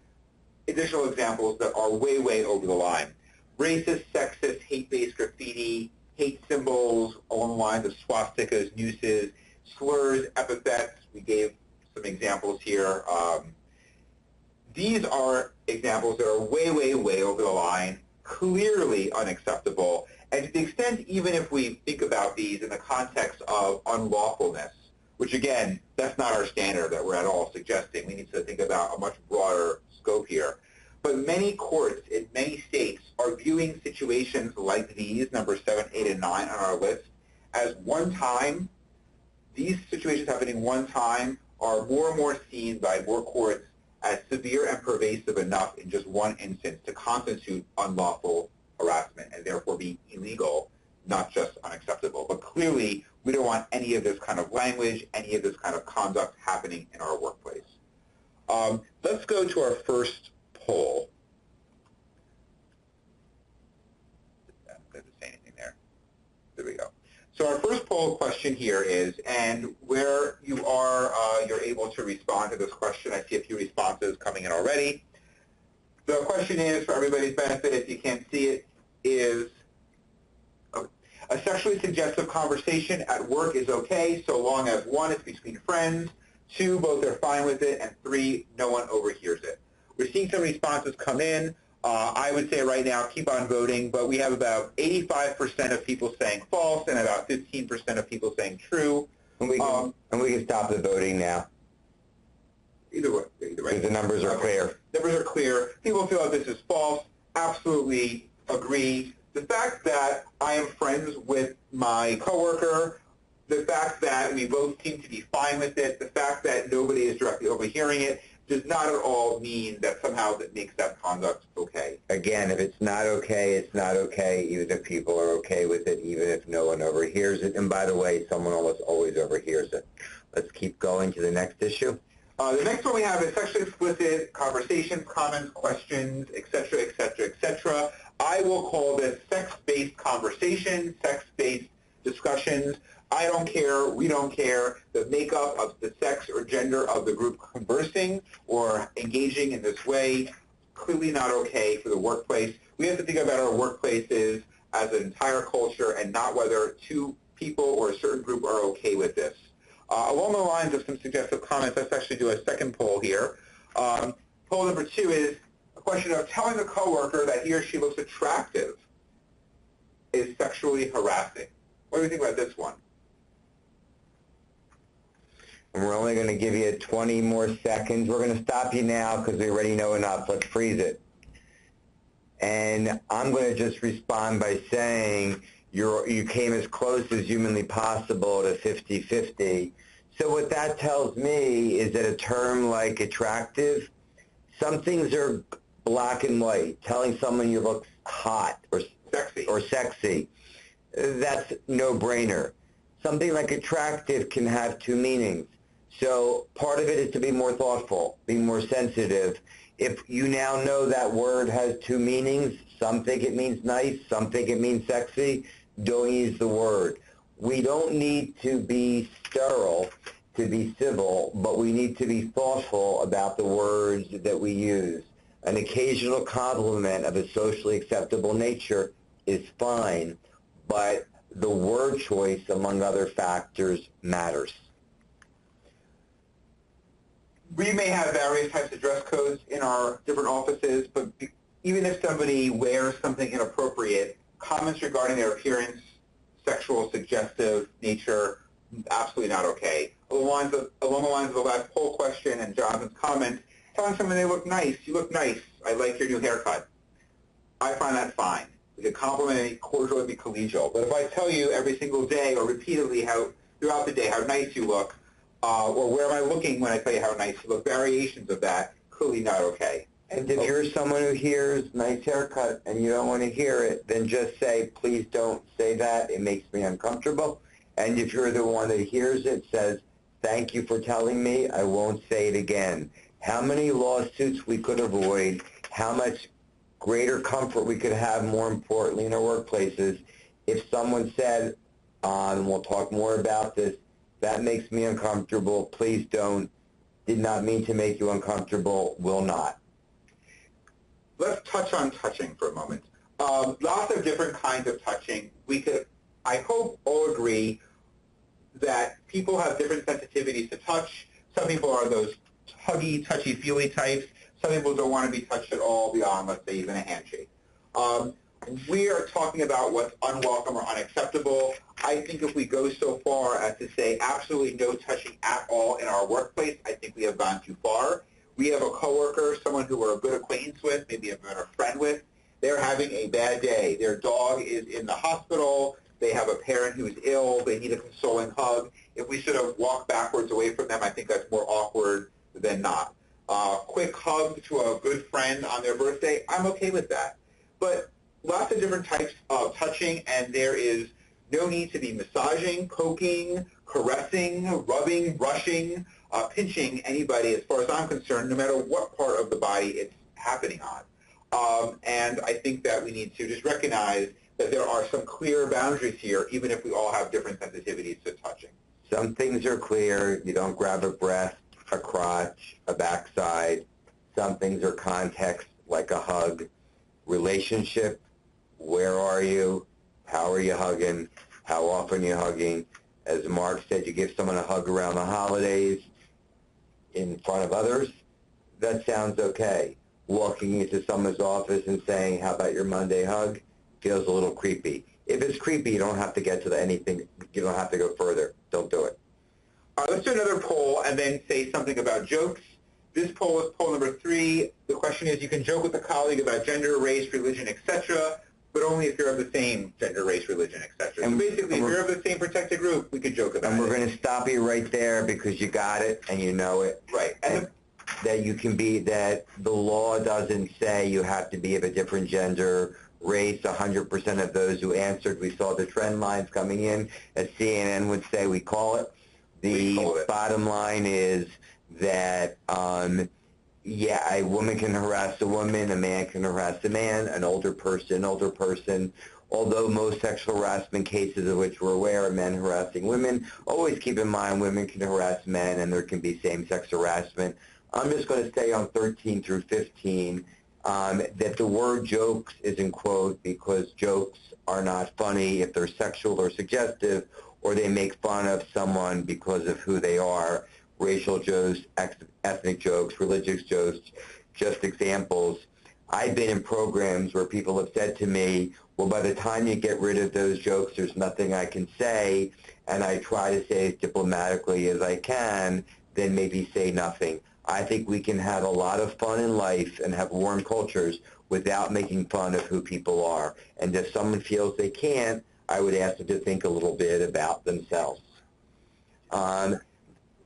Speaker 3: additional examples that are way, way over the line. Racist, sexist, hate-based graffiti, hate symbols along the lines of swastikas, nooses, slurs, epithets. We gave some examples here. These are examples that are way, way, way over the line, clearly unacceptable. And to the extent, even if we think about these in the context of unlawfulness, which again, that's not our standard that we're at all suggesting. We need to think about a much broader scope here. But many courts in many states are viewing situations like these, number 7, 8, and 9 on our list, as one time. These situations happening one time are more and more seen by more courts as severe and pervasive enough in just one instance to constitute unlawful harassment and therefore be illegal, not just unacceptable. But clearly, we don't want any of this kind of language, any of this kind of conduct happening in our workplace. Let's go to our first poll. I'm going to say anything there. There we go. So our first poll question here is, and where you are, you're able to respond to this question. I see a few responses coming in already. The question is, for everybody's benefit, if you can't see it, is a sexually suggestive conversation at work is okay so long as 1, it's between friends, 2, both are fine with it, and 3, no one overhears it. We're seeing some responses come in. I would say right now, keep on voting, but we have about 85% of people saying false and about 15% of people saying true.
Speaker 2: And we can stop the voting now.
Speaker 3: Either way. Because
Speaker 2: the numbers are clear.
Speaker 3: Numbers are clear. People feel like this is false. Absolutely agree. The fact that I am friends with my coworker, the fact that we both seem to be fine with it, the fact that nobody is directly overhearing it, does not at all mean that somehow that makes that conduct okay.
Speaker 2: Again, if it's not okay, it's not okay, even if people are okay with it, even if no one overhears it. And by the way, someone almost always overhears it. Let's keep going to the next issue.
Speaker 3: The next one we have is sexually explicit conversations, comments, questions, etc., etc., etc. I will call this sex-based conversations, sex-based discussions. I don't care, we don't care, the makeup of the sex or gender of the group conversing or engaging in this way, clearly not okay for the workplace. We have to think about our workplaces as an entire culture and not whether 2 people or a certain group are okay with this. Along the lines of some suggestive comments, let's actually do a second poll here. Poll number 2 is a question of telling a coworker that he or she looks attractive is sexually harassing. What do you think about this one?
Speaker 2: And we're only going to give you 20 more seconds. We're going to stop you now because we already know enough. Let's freeze it. And I'm going to just respond by saying you came as close as humanly possible to 50-50. So what that tells me is that a term like attractive, some things are black and white. Telling someone you look hot or sexy, that's no-brainer. Something like attractive can have 2 meanings. So part of it is to be more thoughtful, be more sensitive. If you now know that word has 2 meanings, some think it means nice, some think it means sexy, don't use the word. We don't need to be sterile to be civil, but we need to be thoughtful about the words that we use. An occasional compliment of a socially acceptable nature is fine, but the word choice, among other factors, matters.
Speaker 3: We may have various types of dress codes in our different offices, but even if somebody wears something inappropriate, comments regarding their appearance, sexual, suggestive nature, absolutely not okay. Along the lines of the last poll question and Jonathan's comment, telling someone they look nice, you look nice, I like your new haircut. I find that fine. We could compliment it cordially, be collegial. But if I tell you every single day or repeatedly throughout the day how nice you look, or where am I looking when I tell you how nice you look, variations of that, clearly not okay.
Speaker 2: And if you're someone who hears nice haircut and you don't want to hear it, then just say, please don't say that. It makes me uncomfortable. And if you're the one that hears it, says, thank you for telling me. I won't say it again. How many lawsuits we could avoid, how much greater comfort we could have, more importantly, in our workplaces, if someone said, and we'll talk more about this, that makes me uncomfortable, please don't, did not mean to make you uncomfortable, will not.
Speaker 3: Let's touch on touching for a moment. Lots of different kinds of touching. We could, I hope, all agree that people have different sensitivities to touch. Some people are those huggy, touchy-feely types. Some people don't want to be touched at all beyond, let's say, even a handshake. We are talking about what's unwelcome or unacceptable. I think if we go so far as to say absolutely no touching at all in our workplace, I think we have gone too far. We have a coworker, someone who we're a good acquaintance with, maybe a better friend with. They're having a bad day. Their dog is in the hospital. They have a parent who's ill. They need a consoling hug. If we sort of walk backwards away from them, I think that's more awkward than not. Quick hug to a good friend on their birthday, I'm okay with that. But lots of different types of touching, and there is no need to be massaging, poking, caressing, rubbing, brushing, pinching anybody, as far as I'm concerned, no matter what part of the body it's happening on. And I think that we need to just recognize that there are some clear boundaries here, even if we all have different sensitivities to touching.
Speaker 2: Some things are clear. You don't grab a breast, a crotch, a backside. Some things are context like a hug. Relationship, where are you? How are you hugging? How often are you hugging? As Mark said, you give someone a hug around the holidays in front of others. That sounds okay. Walking into someone's office and saying, how about your Monday hug? Feels a little creepy. If it's creepy, you don't have to get to anything. You don't have to go further. Don't do it.
Speaker 3: All right, let's do another poll and then say something about jokes. This poll is poll number 3. The question is, you can joke with a colleague about gender, race, religion, etc., but only if you're of the same gender, race, religion, etc. So basically, if you're of the same protected group, we could joke about it.
Speaker 2: And we're going to stop you right there because you got it and you know it.
Speaker 3: Right. And
Speaker 2: that you can be, that the law doesn't say you have to be of a different gender, race. 100% of those who answered, we saw the trend lines coming in, as CNN would say, we call it. The bottom line is that, yeah, a woman can harass a woman, a man can harass a man, an older person. Although most sexual harassment cases of which we're aware are men harassing women, always keep in mind women can harass men and there can be same-sex harassment. I'm just going to stay on 13 through 15, that the word jokes is in quote because jokes are not funny if they're sexual or suggestive, or they make fun of someone because of who they are. Racial jokes, ethnic jokes, religious jokes, just examples. I've been in programs where people have said to me, well, by the time you get rid of those jokes, there's nothing I can say, and I try to say as diplomatically as I can, then maybe say nothing. I think we can have a lot of fun in life and have warm cultures without making fun of who people are. And if someone feels they can't, I would ask them to think a little bit about themselves.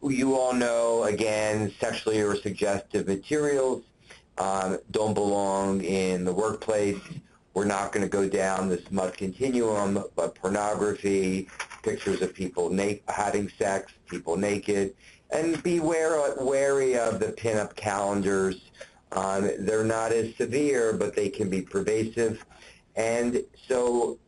Speaker 2: You all know, again, sexually or suggestive materials don't belong in the workplace. We're not going to go down the smut continuum, but pornography, pictures of people having sex, people naked, and be wary of the pinup calendars. They're not as severe, but they can be pervasive. And so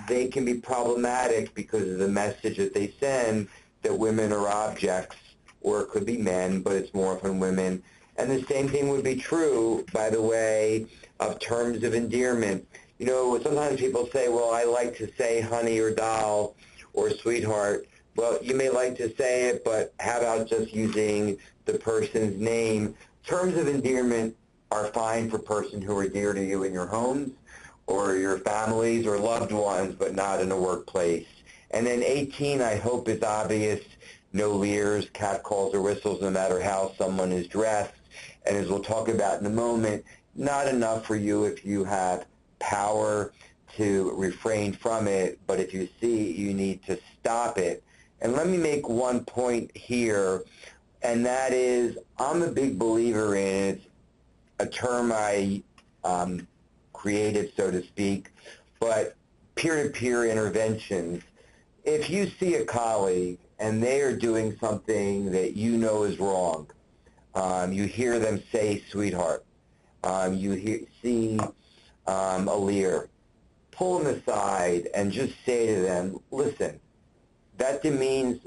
Speaker 2: they can be problematic because of the message that they send that women are objects, or it could be men, but it's more often women. And the same thing would be true, by the way, of terms of endearment. You know, sometimes people say, well, I like to say honey or doll or sweetheart. Well, you may like to say it, but how about just using the person's name? Terms of endearment are fine for persons who are dear to you in your homes or your families or loved ones, but not in a workplace. And then 18, I hope is obvious. No leers, catcalls, or whistles, no matter how someone is dressed. And as we'll talk about in a moment, not enough for you if you have power to refrain from it, but if you see you need to stop it. And let me make one point here, and that is I'm a big believer in it, a term I created, so to speak, but peer-to-peer interventions. If you see a colleague and they are doing something that you know is wrong, you hear them say sweetheart, see a leer, pull them aside and just say to them, listen, that demeans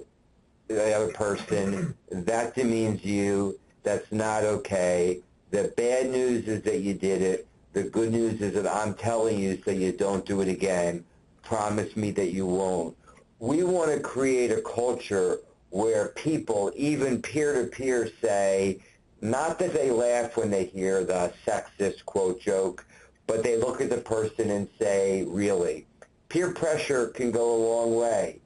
Speaker 2: the other person, that demeans you, that's not okay. The bad news is that you did it. The good news is that I'm telling you so you don't do it again. Promise me that you won't. We want to create a culture where people, even peer-to-peer, say, not that they laugh when they hear the sexist quote joke, but they look at the person and say, really. Peer pressure can go a long way.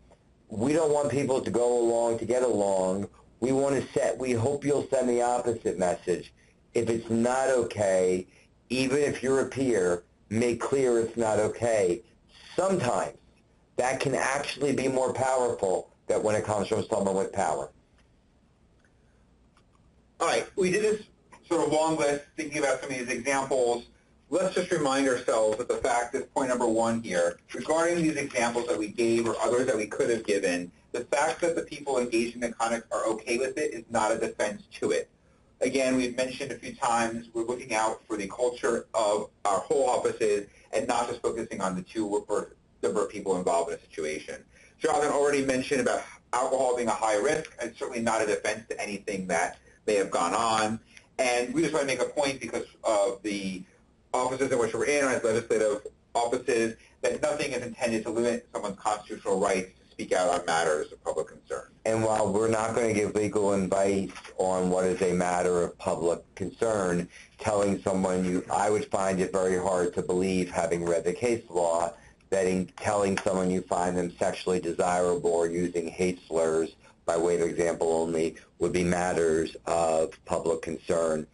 Speaker 2: We don't want people to go along to get along. We hope you'll send the opposite message. If it's not okay, even if you're a peer, make clear it's not okay. Sometimes that can actually be more powerful than when it comes from someone with power.
Speaker 3: All right, we did this sort of long list thinking about some of these examples. Let's just remind ourselves that the fact is point number 1 here, regarding these examples that we gave or others that we could have given, the fact that the people engaged in the conduct are okay with it is not a defense to it. Again, we've mentioned a few times, we're looking out for the culture of our whole offices and not just focusing on the number of people involved in a situation. Jonathan already mentioned about alcohol being a high risk, and certainly not a defense to anything that may have gone on. And we just want to make a point because of the offices in which we're in, as legislative offices, that nothing is intended to limit someone's constitutional rights to speak out on matters of public concern.
Speaker 2: And while we're not going to give legal advice on what is a matter of public concern, telling someone I would find it very hard to believe, having read the case law, that in telling someone you find them sexually desirable or using hate slurs, by way of example only, would be matters of public concern.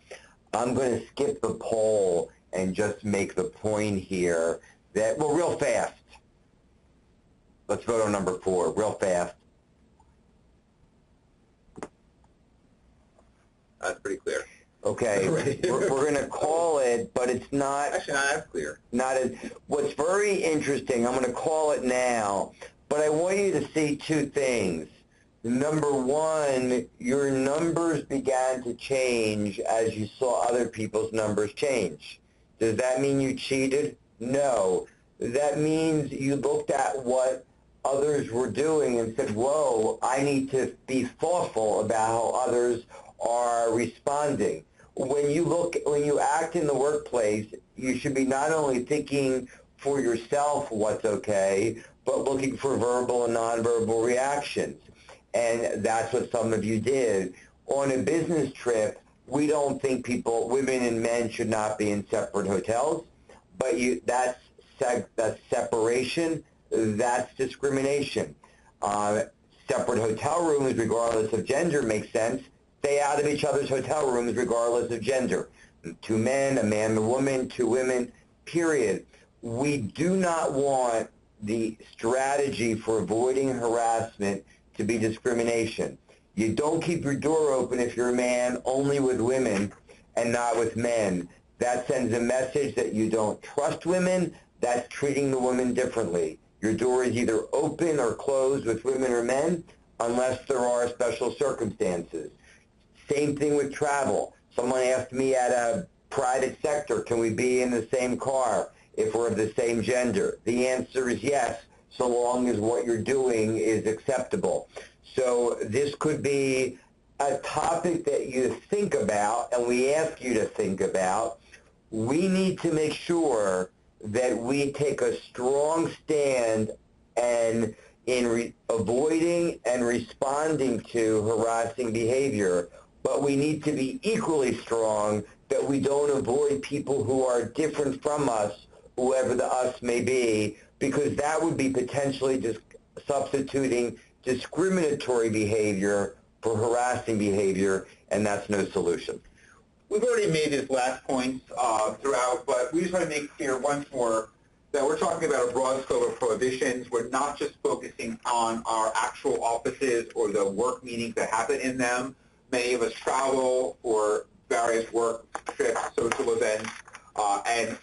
Speaker 2: I'm going to skip the poll and just make the point here that, well, real fast. Let's vote on number 4, real fast.
Speaker 3: That's pretty clear.
Speaker 2: Okay, we're going to call it, but it's not...
Speaker 3: Actually, not as clear.
Speaker 2: Not as... What's very interesting, I'm going to call it now, but I want you to see 2 things. Number 1, your numbers began to change as you saw other people's numbers change. Does that mean you cheated? No. That means you looked at what others were doing and said, whoa, I need to be thoughtful about how others are responding. When you act in the workplace, you should be not only thinking for yourself what's okay, but looking for verbal and nonverbal reactions. And that's what some of you did. On a business trip, we don't think women and men should not be in separate hotels, but that's separation, that's discrimination. Separate hotel rooms, regardless of gender, makes sense. Stay out of each other's hotel rooms, regardless of gender. 2 men, a man and a woman, 2 women, period. We do not want the strategy for avoiding harassment to be discrimination. You don't keep your door open if you're a man only with women and not with men. That sends a message that you don't trust women. That's treating the women differently. Your door is either open or closed with women or men unless there are special circumstances. Same thing with travel. Someone asked me at a private sector, can we be in the same car if we're of the same gender? The answer is yes, so long as what you're doing is acceptable. So this could be a topic that you think about, and we ask you to think about. We need to make sure that we take a strong stand and in avoiding and responding to harassing behavior, but we need to be equally strong that we don't avoid people who are different from us, whoever the us may be, because that would be potentially just substituting discriminatory behavior for harassing behavior, and that's no solution.
Speaker 3: We've already made this last point throughout, but we just want to make clear once more that we're talking about a broad scope of prohibitions. We're not just focusing on our actual offices or the work meetings that happen in them. Many of us travel for various work trips, social events, and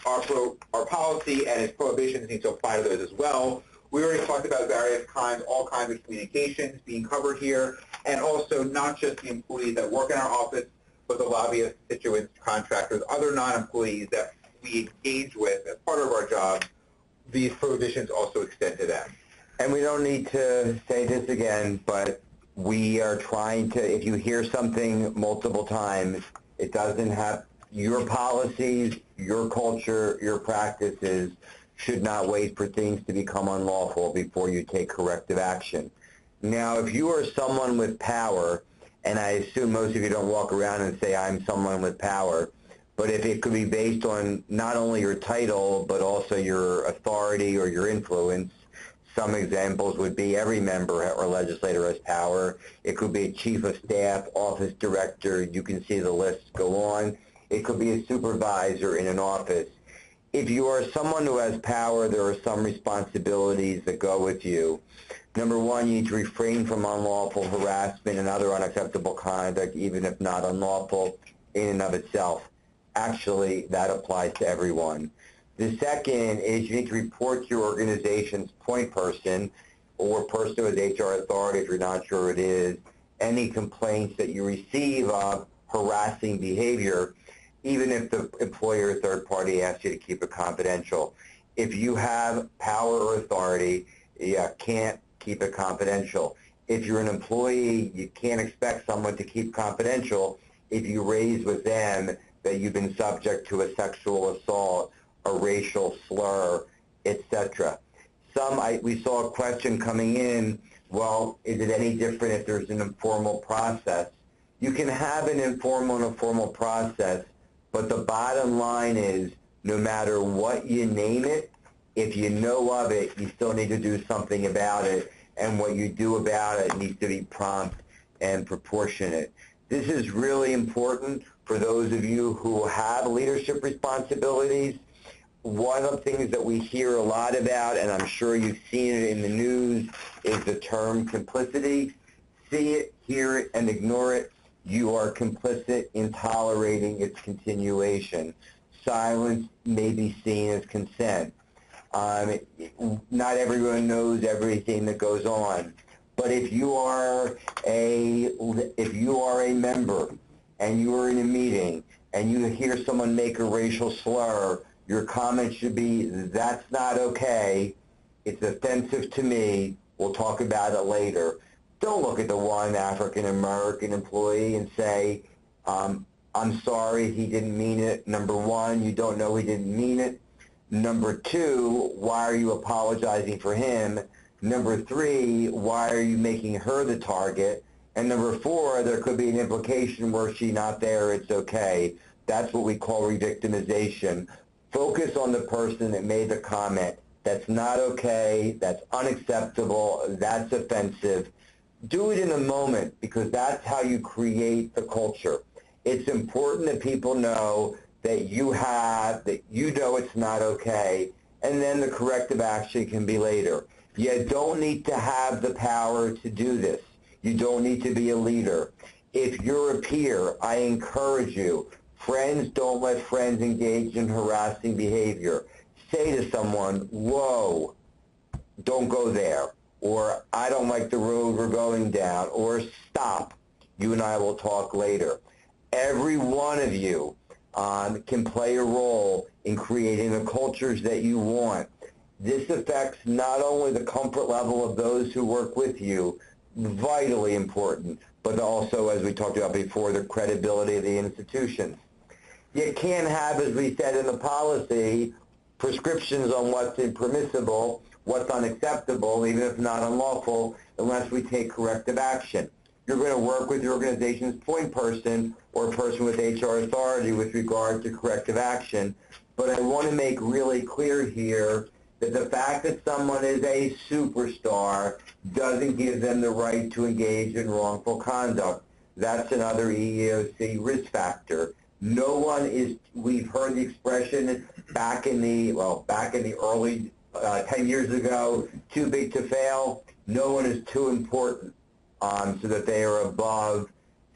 Speaker 3: our policy and its prohibitions need to apply to those as well. We already talked about various kinds, all kinds of communications being covered here, and also not just the employees that work in our office, but the lobbyists, constituents, contractors, other non-employees that we engage with as part of our job. These prohibitions also extend to them.
Speaker 2: And we don't need to say this again, but we are trying to, if you hear something multiple times, it doesn't have your policies, your culture, your practices should not wait for things to become unlawful before you take corrective action. Now, if you are someone with power, and I assume most of you don't walk around and say, I'm someone with power, but if it could be based on not only your title, but also your authority or your influence, some examples would be every member or legislator has power. It could be a chief of staff, office director. You can see the list go on. It could be a supervisor in an office. If you are someone who has power, there are some responsibilities that go with you. Number one, you need to refrain from unlawful harassment and other unacceptable conduct, even if not unlawful in and of itself. Actually, that applies to everyone. The second is you need to report to your organization's point person or person with HR authority, if you're not sure who it is, any complaints that you receive of harassing behavior, even if the employer or third party asks you to keep it confidential. If you have power or authority, you can't keep it confidential. If you're an employee, you can't expect someone to keep confidential if you raise with them that you've been subject to a sexual assault, a racial slur, etc. We saw a question coming in, well, is it any different if there's an informal process? You can have an informal and a formal process, but the bottom line is, no matter what you name it, if you know of it, you still need to do something about it, and what you do about it needs to be prompt and proportionate. This is really important for those of you who have leadership responsibilities. One of the things that we hear a lot about, and I'm sure you've seen it in the news, is the term complicity. See it, hear it, and ignore it. You are complicit in tolerating its continuation. Silence may be seen as consent. Not everyone knows everything that goes on. But if you are a member and you are in a meeting and you hear someone make a racial slur, your comment should be, that's not okay. It's offensive to me. We'll talk about it later. Don't look at the one African-American employee and say, I'm sorry, he didn't mean it. Number one, you don't know he didn't mean it. Number two, why are you apologizing for him? Number three, why are you making her the target? And number four, there could be an implication were she not there, it's okay. That's what we call revictimization. Focus on the person that made the comment. That's not okay, that's unacceptable, that's offensive. Do it in a moment, because that's how you create the culture. It's important that people know that you know it's not okay, and then the corrective action can be later. You don't need to have the power to do this. You don't need to be a leader. If you're a peer, I encourage you, friends don't let friends engage in harassing behavior. Say to someone, whoa, don't go there, or I don't like the road we're going down, or stop, you and I will talk later. Every one of you can play a role in creating the cultures that you want. This affects not only the comfort level of those who work with you, vitally important, but also, as we talked about before, the credibility of the institutions. You can't have, as we said in the policy, prescriptions on what's impermissible, what's unacceptable, even if not unlawful, unless we take corrective action. You're going to work with your organization's point person or person with HR authority with regard to corrective action. But I want to make really clear here that the fact that someone is a superstar doesn't give them the right to engage in wrongful conduct. That's another EEOC risk factor. No one is, we've heard the expression back in the early 10 years ago, too big to fail. No one is too important so that they are above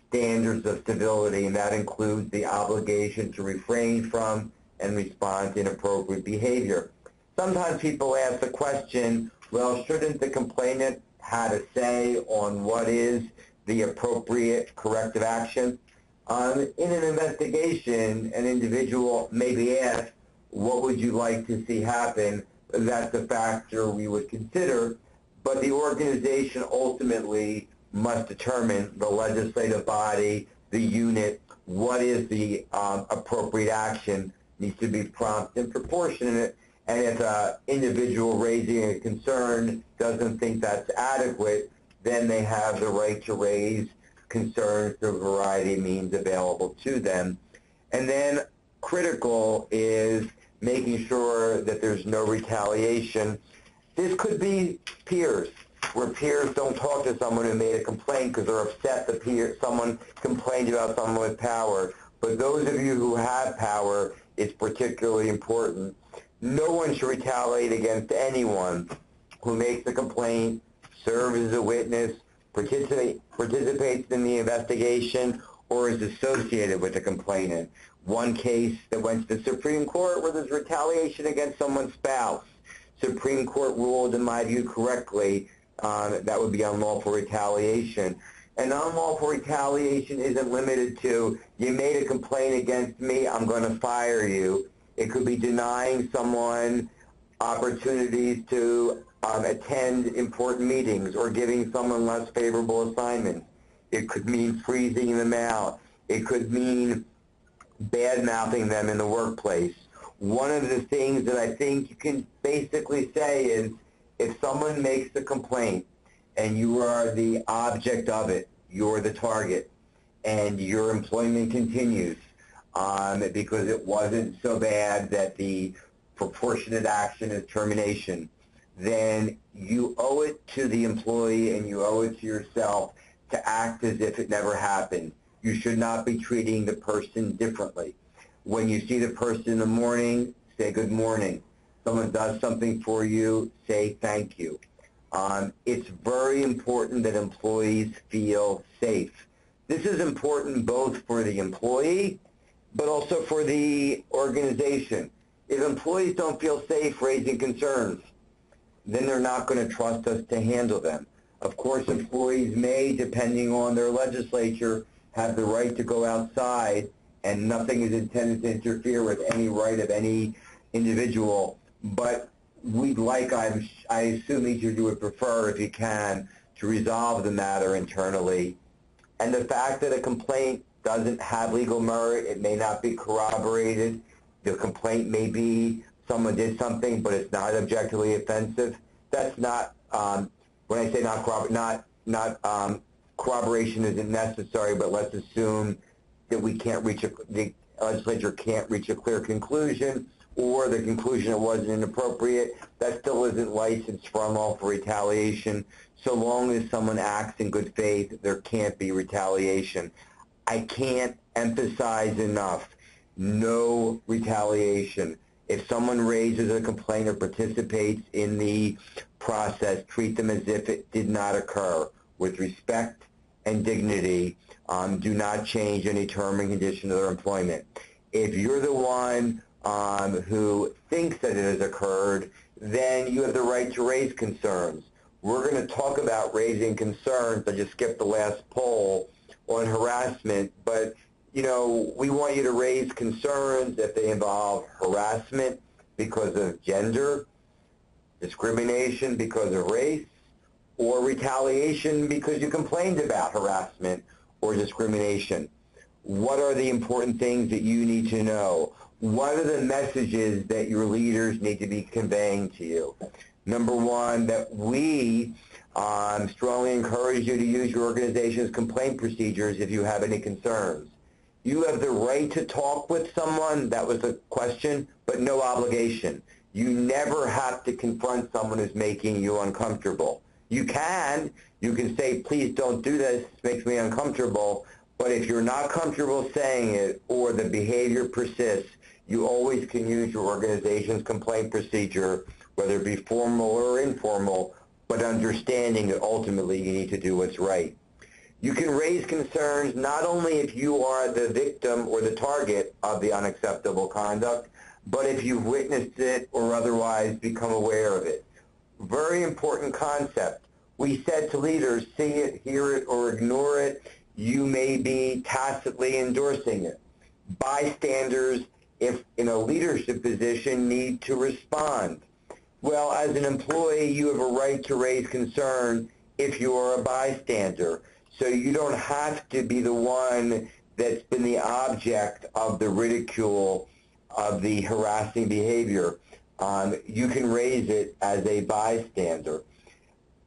Speaker 2: standards of civility, and that includes the obligation to refrain from and respond to inappropriate behavior. Sometimes people ask the question, well, shouldn't the complainant have a say on what is the appropriate corrective action? In an investigation, an individual may be asked, what would you like to see happen? That's a factor we would consider, but the organization ultimately must determine, the legislative body, the unit, what is the appropriate action, needs to be prompt and proportionate. And if an individual raising a concern doesn't think that's adequate, then they have the right to raise concerns through a variety of means available to them. And then critical is making sure that there's no retaliation. This could be peers, where peers don't talk to someone who made a complaint because they're upset that someone complained about someone with power. But those of you who have power, it's particularly important. No one should retaliate against anyone who makes a complaint, serves as a witness, participates in the investigation, or is associated with the complainant. One case that went to the Supreme Court where there's retaliation against someone's spouse. Supreme Court ruled, in my view, correctly, that would be unlawful retaliation. And unlawful retaliation isn't limited to, you made a complaint against me, I'm going to fire you. It could be denying someone opportunities to attend important meetings or giving someone less favorable assignments. It could mean freezing them out. It could mean bad-mouthing them in the workplace. One of the things that I think you can basically say is, if someone makes a complaint and you are the object of it, you're the target, and your employment continues because it wasn't so bad that the proportionate action is termination, then you owe it to the employee and you owe it to yourself to act as if it never happened. You should not be treating the person differently. When you see the person in the morning, say good morning. Someone does something for you, say thank you. It's very important that employees feel safe. This is important both for the employee, but also for the organization. If employees don't feel safe raising concerns, then they're not going to trust us to handle them. Of course, employees may, depending on their legislature, have the right to go outside, and nothing is intended to interfere with any right of any individual. But we'd like, I assume each of you would prefer, if you can, to resolve the matter internally. And the fact that a complaint doesn't have legal merit, it may not be corroborated. The complaint may be someone did something, but it's not objectively offensive. That's not, when I say not corroboration isn't necessary, but let's assume that we can't reach the legislature can't reach a clear conclusion, or the conclusion it wasn't inappropriate. That still isn't licensed for unlawful retaliation. So long as someone acts in good faith, there can't be retaliation. I can't emphasize enough, no retaliation. If someone raises a complaint or participates in the process, treat them as if it did not occur, with respect and dignity. Do not change any term and condition of their employment. If you're the one who thinks that it has occurred, then you have the right to raise concerns. We're going to talk about raising concerns. I just skipped the last poll on harassment, but you know, we want you to raise concerns if they involve harassment because of gender, discrimination because of race, or retaliation because you complained about harassment or discrimination. What are the important things that you need to know? What are the messages that your leaders need to be conveying to you? Number one, that we strongly encourage you to use your organization's complaint procedures if you have any concerns. You have the right to talk with someone, that was the question, but no obligation. You never have to confront someone who's making you uncomfortable. You can say, please don't do this, it makes me uncomfortable, but if you're not comfortable saying it or the behavior persists, you always can use your organization's complaint procedure, whether it be formal or informal, but understanding that ultimately you need to do what's right. You can raise concerns not only if you are the victim or the target of the unacceptable conduct, but if you've witnessed it or otherwise become aware of it. Very important concept. We said to leaders, see it, hear it, or ignore it. You may be tacitly endorsing it. Bystanders, if in a leadership position, need to respond. Well, as an employee, you have a right to raise concern if you are a bystander. So you don't have to be the one that's been the object of the ridicule of the harassing behavior. You can raise it as a bystander.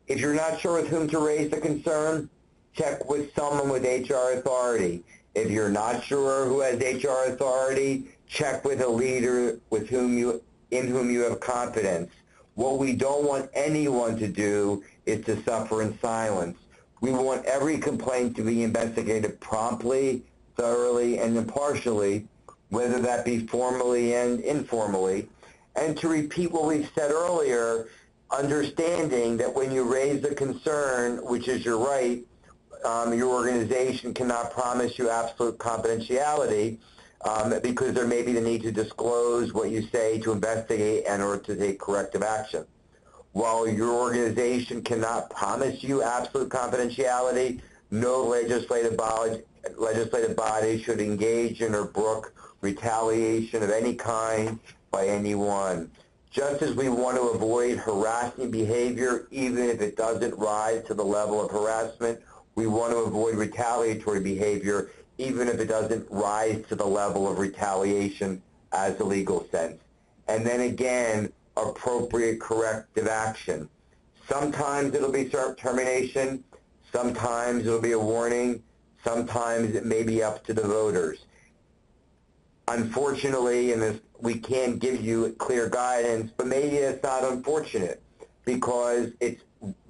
Speaker 2: If you're not sure with whom to raise the concern, check with someone with HR authority. If you're not sure who has HR authority, check with a leader in whom you have confidence. What we don't want anyone to do is to suffer in silence. We want every complaint to be investigated promptly, thoroughly, and impartially, whether that be formally and informally. And to repeat what we've said earlier, understanding that when you raise a concern, which is your right, your organization cannot promise you absolute confidentiality because there may be the need to disclose what you say to investigate and or to take corrective action. While your organization cannot promise you absolute confidentiality, no legislative body should engage in or brook retaliation of any kind by anyone. Just as we want to avoid harassing behavior, even if it doesn't rise to the level of harassment, we want to avoid retaliatory behavior, even if it doesn't rise to the level of retaliation as a legal sense. And then again, appropriate corrective action. Sometimes it'll be termination, sometimes it'll be a warning, sometimes it may be up to the voters. Unfortunately, in this, we can't give you clear guidance, but maybe it's not unfortunate, because it's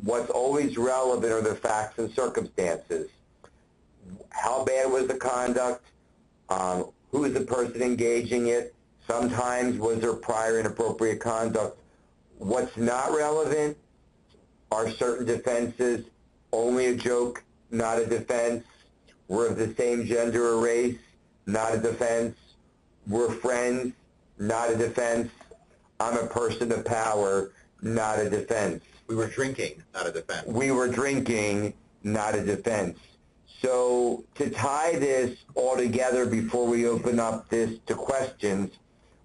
Speaker 2: what's always relevant are the facts and circumstances. How bad was the conduct? Who is the person engaging it? Sometimes was there prior inappropriate conduct? What's not relevant are certain defenses. Only a joke, not a defense. We're of the same gender or race, not a defense. We're friends, not a defense. I'm a person of power, not a defense.
Speaker 3: We were drinking, not a defense.
Speaker 2: We were drinking, not a defense. So to tie this all together before we open up this to questions,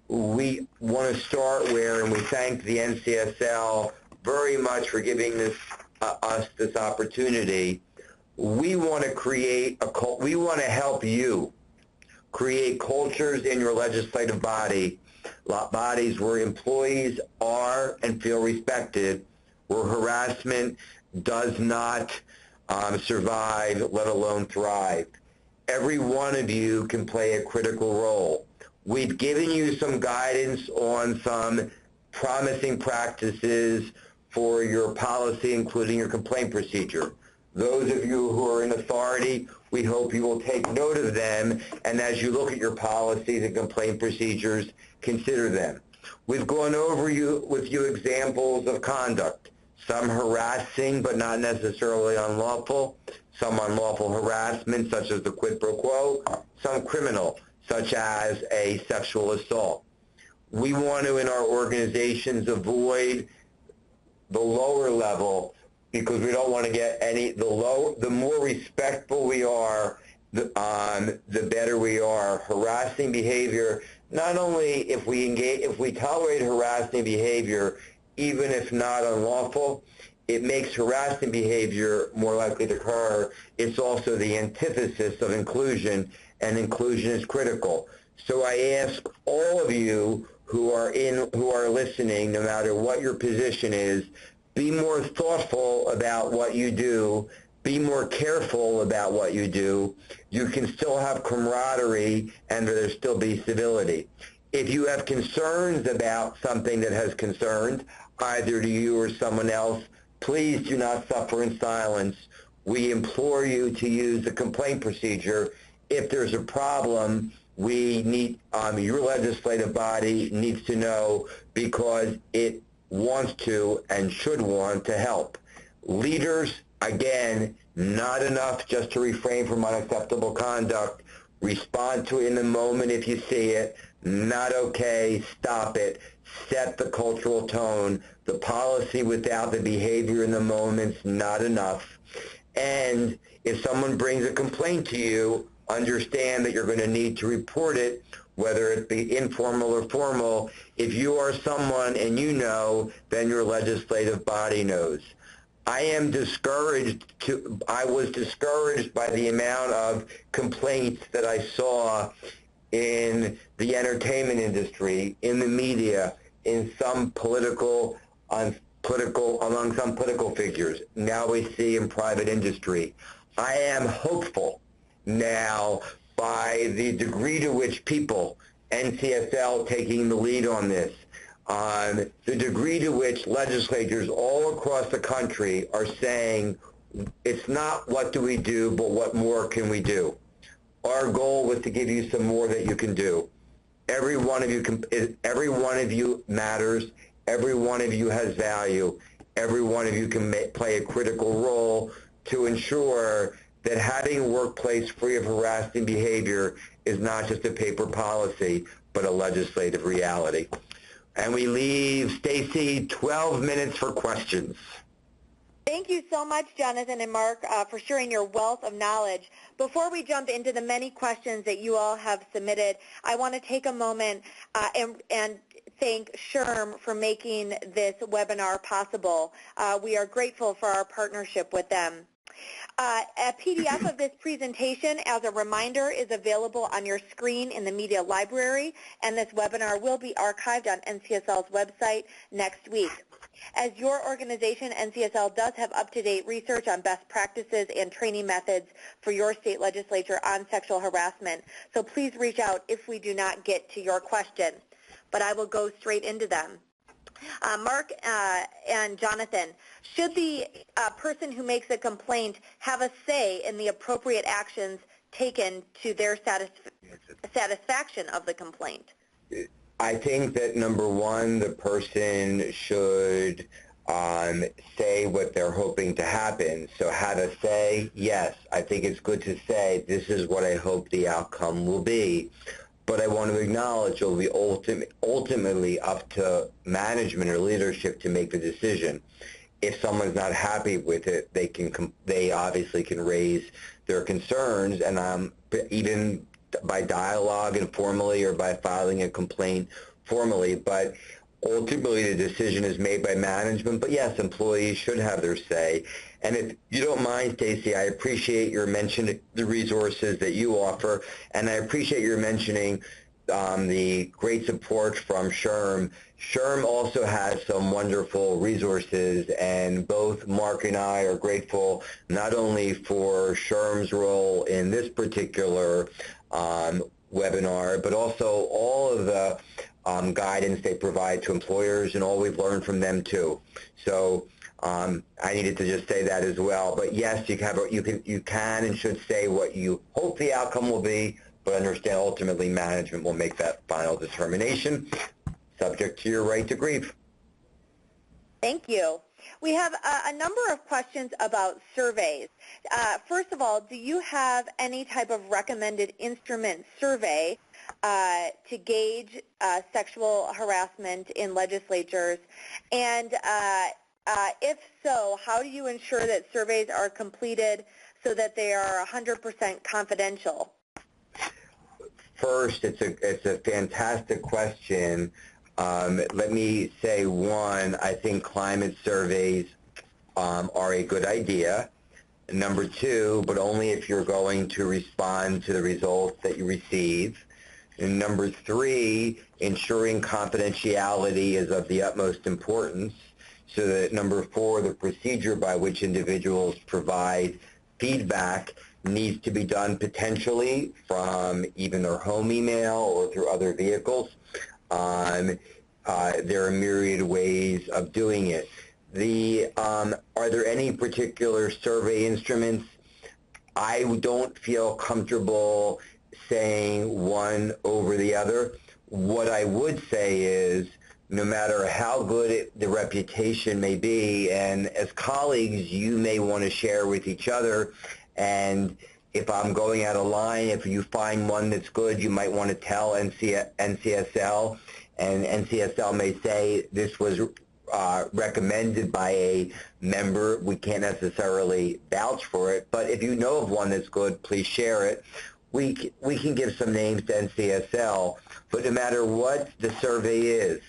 Speaker 2: we want to start where, and we thank the NCSL very much for giving us this opportunity. We want to create we want to help you create cultures in your legislative bodies where employees are and feel respected, where harassment does not survive, let alone thrive. Every one of you can play a critical role. We've given you some guidance on some promising practices for your policy, including your complaint procedure. Those of you who are in authority, we hope you will take note of them, and as you look at your policies and complaint procedures, consider them. We've gone over with you examples of conduct, some harassing but not necessarily unlawful, some unlawful harassment such as the quid pro quo, some criminal such as a sexual assault. We want to, in our organizations, avoid the lower level, because we don't want to get the more respectful we are, the better we are. Harassing behavior, not only if we tolerate harassing behavior, even if not unlawful, it makes harassing behavior more likely to occur. It's also the antithesis of inclusion, and inclusion is critical. So I ask all of you who are listening, no matter what your position is, be more thoughtful about what you do. Be more careful about what you do. You can still have camaraderie and there still be civility. If you have concerns about something that has concerned, either to you or someone else, please do not suffer in silence. We implore you to use the complaint procedure. If there's a problem, we need, your legislative body needs to know, because it wants to and should want to help. Leaders, again, not enough just to refrain from unacceptable conduct. Respond to it in the moment if you see it. Not okay, stop it. Set the cultural tone. The policy without the behavior in the moment's not enough. And if someone brings a complaint to you, understand that you're going to need to report it, whether it be informal or formal. If you are someone and you know, then your legislative body knows. I was discouraged by the amount of complaints that I saw in the entertainment industry, in the media, in some among some political figures. Now we see in private industry. I am hopeful now by the degree to which people, NCSL taking the lead on this, the degree to which legislatures all across the country are saying, it's not what do we do, but what more can we do. Our goal was to give you some more that you can do. Every one of you matters. Every one of you has value. Every one of you can play a critical role to ensure that having a workplace free of harassing behavior is not just a paper policy, but a legislative reality. And we leave, Stacy, 12 minutes for questions.
Speaker 1: Thank you so much, Jonathan and Mark, for sharing your wealth of knowledge. Before we jump into the many questions that you all have submitted, I want to take a moment and thank SHRM for making this webinar possible. We are grateful for our partnership with them. A PDF of this presentation, as a reminder, is available on your screen in the media library, and this webinar will be archived on NCSL's website next week. As your organization, NCSL, does have up-to-date research on best practices and training methods for your state legislature on sexual harassment, so please reach out if we do not get to your question. But I will go straight into them. Mark and Jonathan, should the person who makes a complaint have a say in the appropriate actions taken to their satisfaction of the complaint?
Speaker 2: I think that, number one, the person should say what they're hoping to happen. So how to say, yes, I think it's good to say, this is what I hope the outcome will be. But I want to acknowledge it will be ultimately up to management or leadership to make the decision. If someone's not happy with it, they obviously can raise their concerns, and even by dialogue informally or by filing a complaint formally. But ultimately, the decision is made by management. But yes, employees should have their say. And if you don't mind, Stacy, I appreciate your mentioning the resources that you offer, and I appreciate your mentioning the great support from SHRM. SHRM also has some wonderful resources, and both Mark and I are grateful not only for SHRM's role in this particular webinar, but also all of the guidance they provide to employers and all we've learned from them too. So I needed to just say that as well. But yes, you can and should say what you hope the outcome will be, but understand ultimately management will make that final determination, subject to your right to grieve.
Speaker 1: Thank you. We have a number of questions about surveys. First of all, do you have any type of recommended instrument survey to gauge sexual harassment in legislatures? And if so, how do you ensure that surveys are completed so that they are 100% confidential?
Speaker 2: First, it's a fantastic question. Let me say, one, I think climate surveys are a good idea. Number two, but only if you're going to respond to the results that you receive. And number three, ensuring confidentiality is of the utmost importance. So that number four, the procedure by which individuals provide feedback needs to be done potentially from even their home email or through other vehicles. There are myriad ways of doing it. Are there any particular survey instruments? I don't feel comfortable saying one over the other. What I would say is, no matter how good the reputation may be, and as colleagues, you may want to share with each other, and if I'm going out of line, if you find one that's good, you might want to tell NCSL, and NCSL may say this was recommended by a member. We can't necessarily vouch for it, but if you know of one that's good, please share it. We can give some names to NCSL, but no matter what the survey is,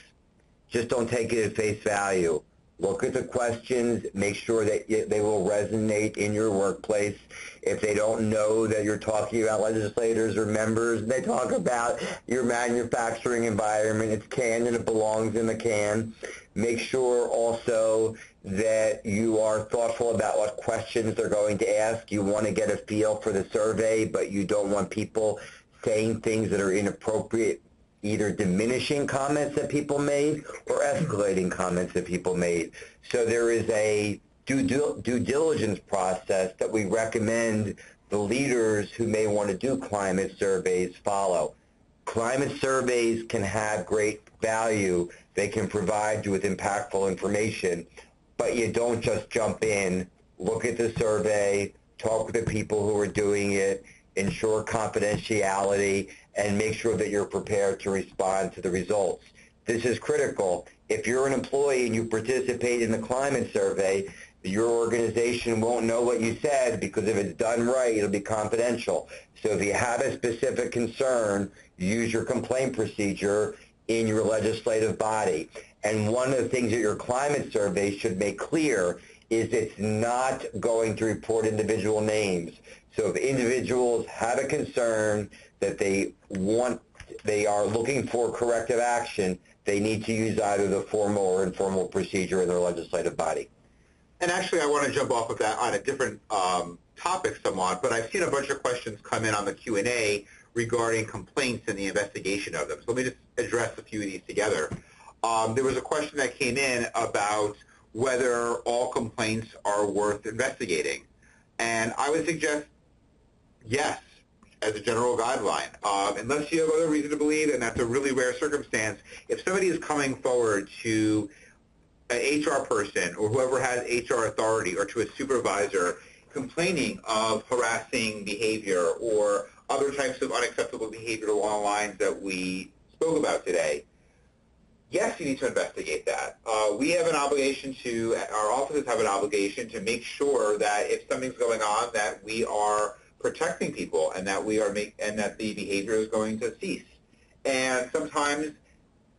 Speaker 2: just don't take it at face value. Look at the questions, make sure that they will resonate in your workplace. If they don't know that you're talking about legislators or members, and they talk about your manufacturing environment, it's canned and it belongs in the can. Make sure also that you are thoughtful about what questions they're going to ask. You want to get a feel for the survey, but you don't want people saying things that are inappropriate, either diminishing comments that people made or escalating comments that people made. So there is a due diligence process that we recommend the leaders who may want to do climate surveys follow. Climate surveys can have great value. They can provide you with impactful information, but you don't just jump in. Look at the survey, talk with the people who are doing it, ensure confidentiality, and make sure that you're prepared to respond to the results. This is critical. If you're an employee and you participate in the climate survey, your organization won't know what you said, because if it's done right, it'll be confidential. So if you have a specific concern, use your complaint procedure in your legislative body. And one of the things that your climate survey should make clear is it's not going to report individual names. So if individuals have a concern that they are looking for corrective action, they need to use either the formal or informal procedure in their legislative body.
Speaker 3: And actually, I want to jump off of that on a different topic somewhat, but I've seen a bunch of questions come in on the Q&A regarding complaints and the investigation of them. So let me just address a few of these together. There was a question that came in about whether all complaints are worth investigating. And I would suggest yes, as a general guideline. Unless you have other reason to believe, and that's a really rare circumstance, if somebody is coming forward to an HR person or whoever has HR authority or to a supervisor complaining of harassing behavior or other types of unacceptable behavior along the lines that we spoke about today, yes, you need to investigate that. We have an obligation our offices have an obligation to make sure that if something's going on, that we are protecting people and that that the behavior is going to cease. And sometimes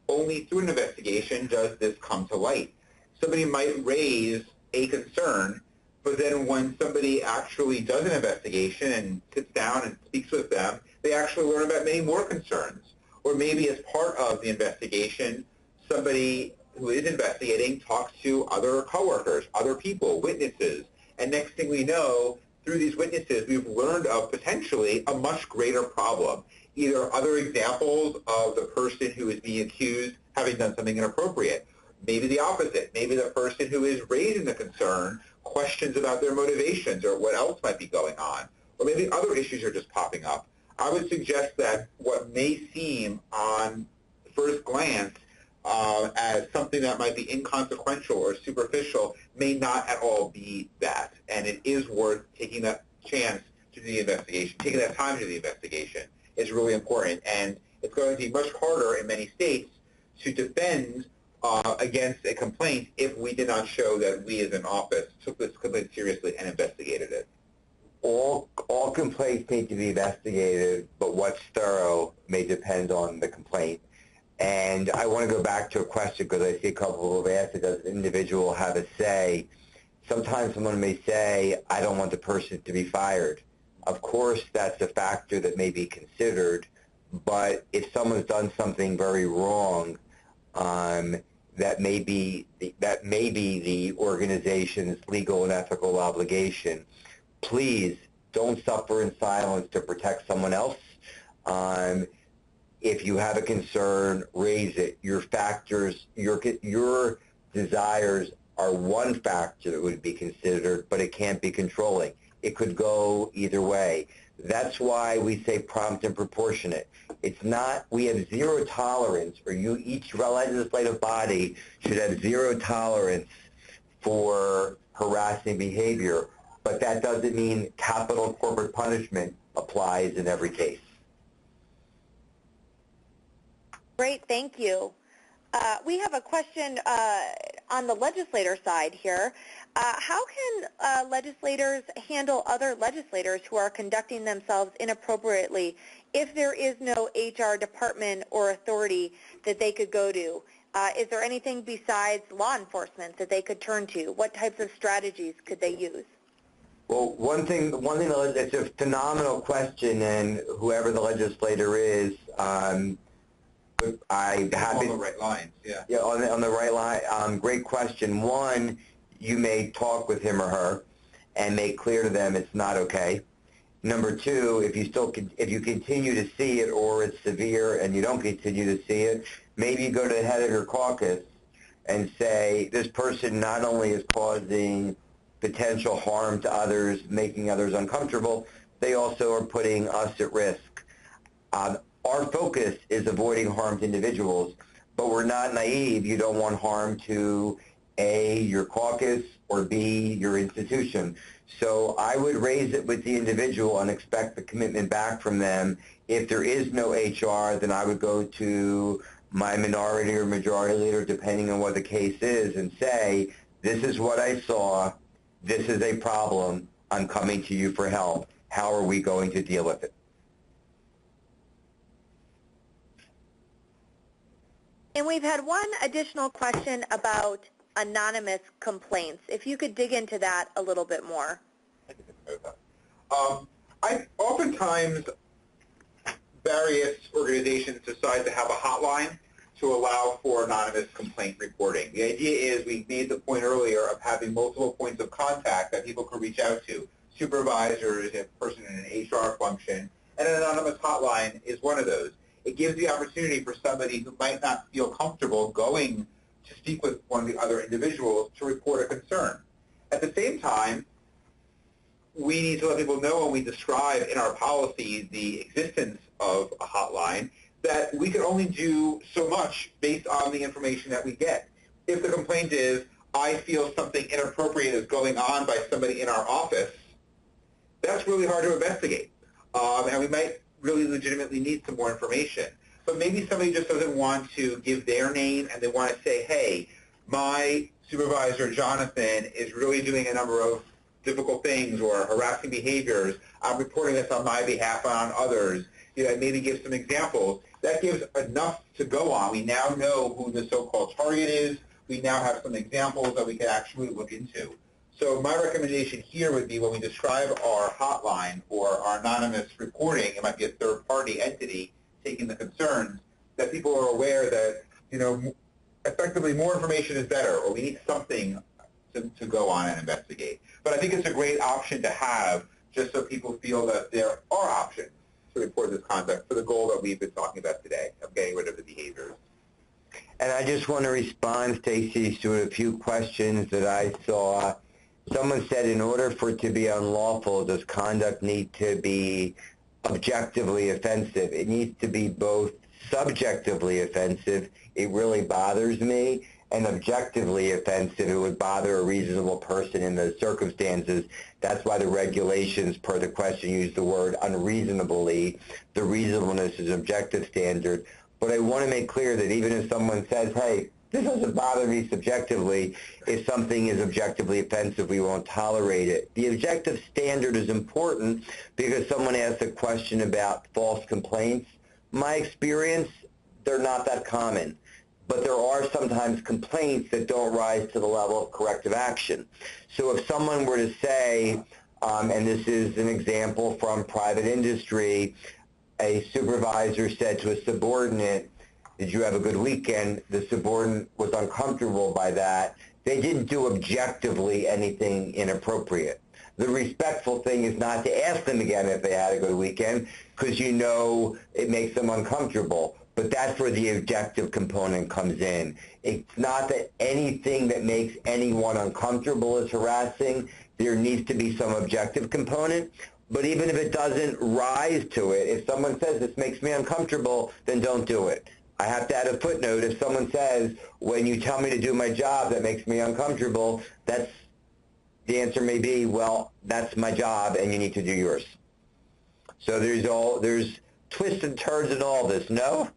Speaker 3: only through an investigation does this come to light. Somebody might raise a concern, but then when somebody actually does an investigation and sits down and speaks with them, they actually learn about many more concerns. Or maybe as part of the investigation, somebody who is investigating talks to other coworkers, other people, witnesses, and next thing we know, through these witnesses, we've learned of potentially a much greater problem, either other examples of the person who is being accused having done something inappropriate, maybe the opposite, maybe the person who is raising the concern questions about their motivations or what else might be going on, or maybe other issues are just popping up. I would suggest that what may seem on first glance as something that might be inconsequential or superficial may not at all be that. And it is worth taking that chance to do the investigation, taking that time to do the investigation is really important. And it's going to be much harder in many states to defend against a complaint if we did not show that we as an office took this complaint seriously and investigated it.
Speaker 2: All complaints need to be investigated, but what's thorough may depend on the complaint. And I want to go back to a question because I see a couple have asked, does an individual have a say? Sometimes someone may say, I don't want the person to be fired. Of course, that's a factor that may be considered, but if someone's done something very wrong, that may be the organization's legal and ethical obligation. Please don't suffer in silence to protect someone else. If you have a concern, raise it. Your factors, your desires are one factor that would be considered, but it can't be controlling. It could go either way. That's why we say prompt and proportionate. It's not, we have zero tolerance, or each legislative body should have zero tolerance for harassing behavior, but that doesn't mean capital corporate punishment applies in every case.
Speaker 1: Great, thank you. We have a question on the legislator side here. How can legislators handle other legislators who are conducting themselves inappropriately if there is no HR department or authority that they could go to? Is there anything besides law enforcement that they could turn to? What types of strategies could they use?
Speaker 2: Well, one thing, it's a phenomenal question, and whoever the legislator is,
Speaker 3: on the right lines, yeah.
Speaker 2: Yeah, on the right line. Great question. One, you may talk with him or her and make clear to them it's not okay. Number two, if you continue to see it or it's severe and you don't continue to see it, maybe go to the head of your caucus and say, this person not only is causing potential harm to others, making others uncomfortable, they also are putting us at risk. Our focus is avoiding harm to individuals, but we're not naive. You don't want harm to A, your caucus, or B, your institution. So I would raise it with the individual and expect the commitment back from them. If there is no HR, then I would go to my minority or majority leader, depending on what the case is, and say, this is what I saw. This is a problem. I'm coming to you for help. How are we going to deal with it?
Speaker 1: And we've had one additional question about anonymous complaints. If you could dig into that a little bit more.
Speaker 3: Oftentimes, various organizations decide to have a hotline to allow for anonymous complaint reporting. The idea is, we made the point earlier of having multiple points of contact that people could reach out to, supervisors, a person in an HR function, and an anonymous hotline is one of those. It gives the opportunity for somebody who might not feel comfortable going to speak with one of the other individuals to report a concern. At the same time, we need to let people know when we describe in our policies the existence of a hotline that we can only do so much based on the information that we get. If the complaint is, I feel something inappropriate is going on by somebody in our office, that's really hard to investigate. And we might really legitimately need some more information. But maybe somebody just doesn't want to give their name and they want to say, hey, my supervisor, Jonathan, is really doing a number of difficult things or harassing behaviors. I'm reporting this on my behalf and on others. Maybe give some examples. That gives enough to go on. We now know who the so-called target is. We now have some examples that we can actually look into. So my recommendation here would be, when we describe our hotline or our anonymous reporting, it might be a third-party entity taking the concerns, that people are aware that, effectively more information is better, or we need something to go on and investigate. But I think it's a great option to have, just so people feel that there are options to report this conduct for the goal that we've been talking about today, of getting rid of the behaviors.
Speaker 2: And I just want to respond, Stacy, to a few questions that I saw. Someone said, in order for it to be unlawful, does conduct need to be objectively offensive? It needs to be both subjectively offensive, it really bothers me, and objectively offensive, it would bother a reasonable person in those circumstances. That's why the regulations, per the question, use the word unreasonably. The reasonableness is an objective standard. But I want to make clear that even if someone says, hey, this doesn't bother me subjectively, if something is objectively offensive, we won't tolerate it. The objective standard is important because someone asked a question about false complaints. My experience, they're not that common. But there are sometimes complaints that don't rise to the level of corrective action. So if someone were to say, and this is an example from private industry, a supervisor said to a subordinate, did you have a good weekend? The subordinate was uncomfortable by that. They didn't do objectively anything inappropriate. The respectful thing is not to ask them again if they had a good weekend, because it makes them uncomfortable. But that's where the objective component comes in. It's not that anything that makes anyone uncomfortable is harassing. There needs to be some objective component. But even if it doesn't rise to it, if someone says this makes me uncomfortable, then don't do it. I have to add a footnote. If someone says, when you tell me to do my job that makes me uncomfortable, the answer may be, well, that's my job and you need to do yours. So there's twists and turns in all this, no?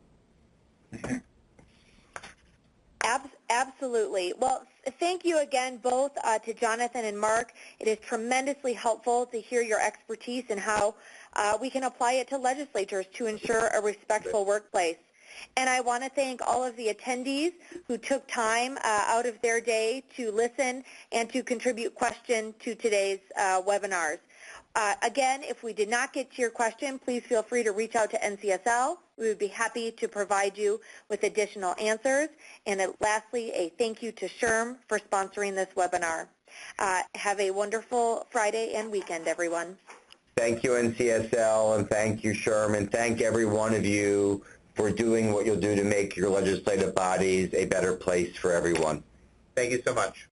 Speaker 1: Absolutely. Well, thank you again both to Jonathan and Mark. It is tremendously helpful to hear your expertise and how we can apply it to legislatures to ensure a respectful workplace. And I want to thank all of the attendees who took time out of their day to listen and to contribute questions to today's webinars. Again, if we did not get to your question, please feel free to reach out to NCSL. We would be happy to provide you with additional answers. And lastly, a thank you to SHRM for sponsoring this webinar. Have a wonderful Friday and weekend, everyone.
Speaker 2: Thank you, NCSL, and thank you, SHRM, and thank every one of you for doing what you'll do to make your legislative bodies a better place for everyone.
Speaker 3: Thank you so much.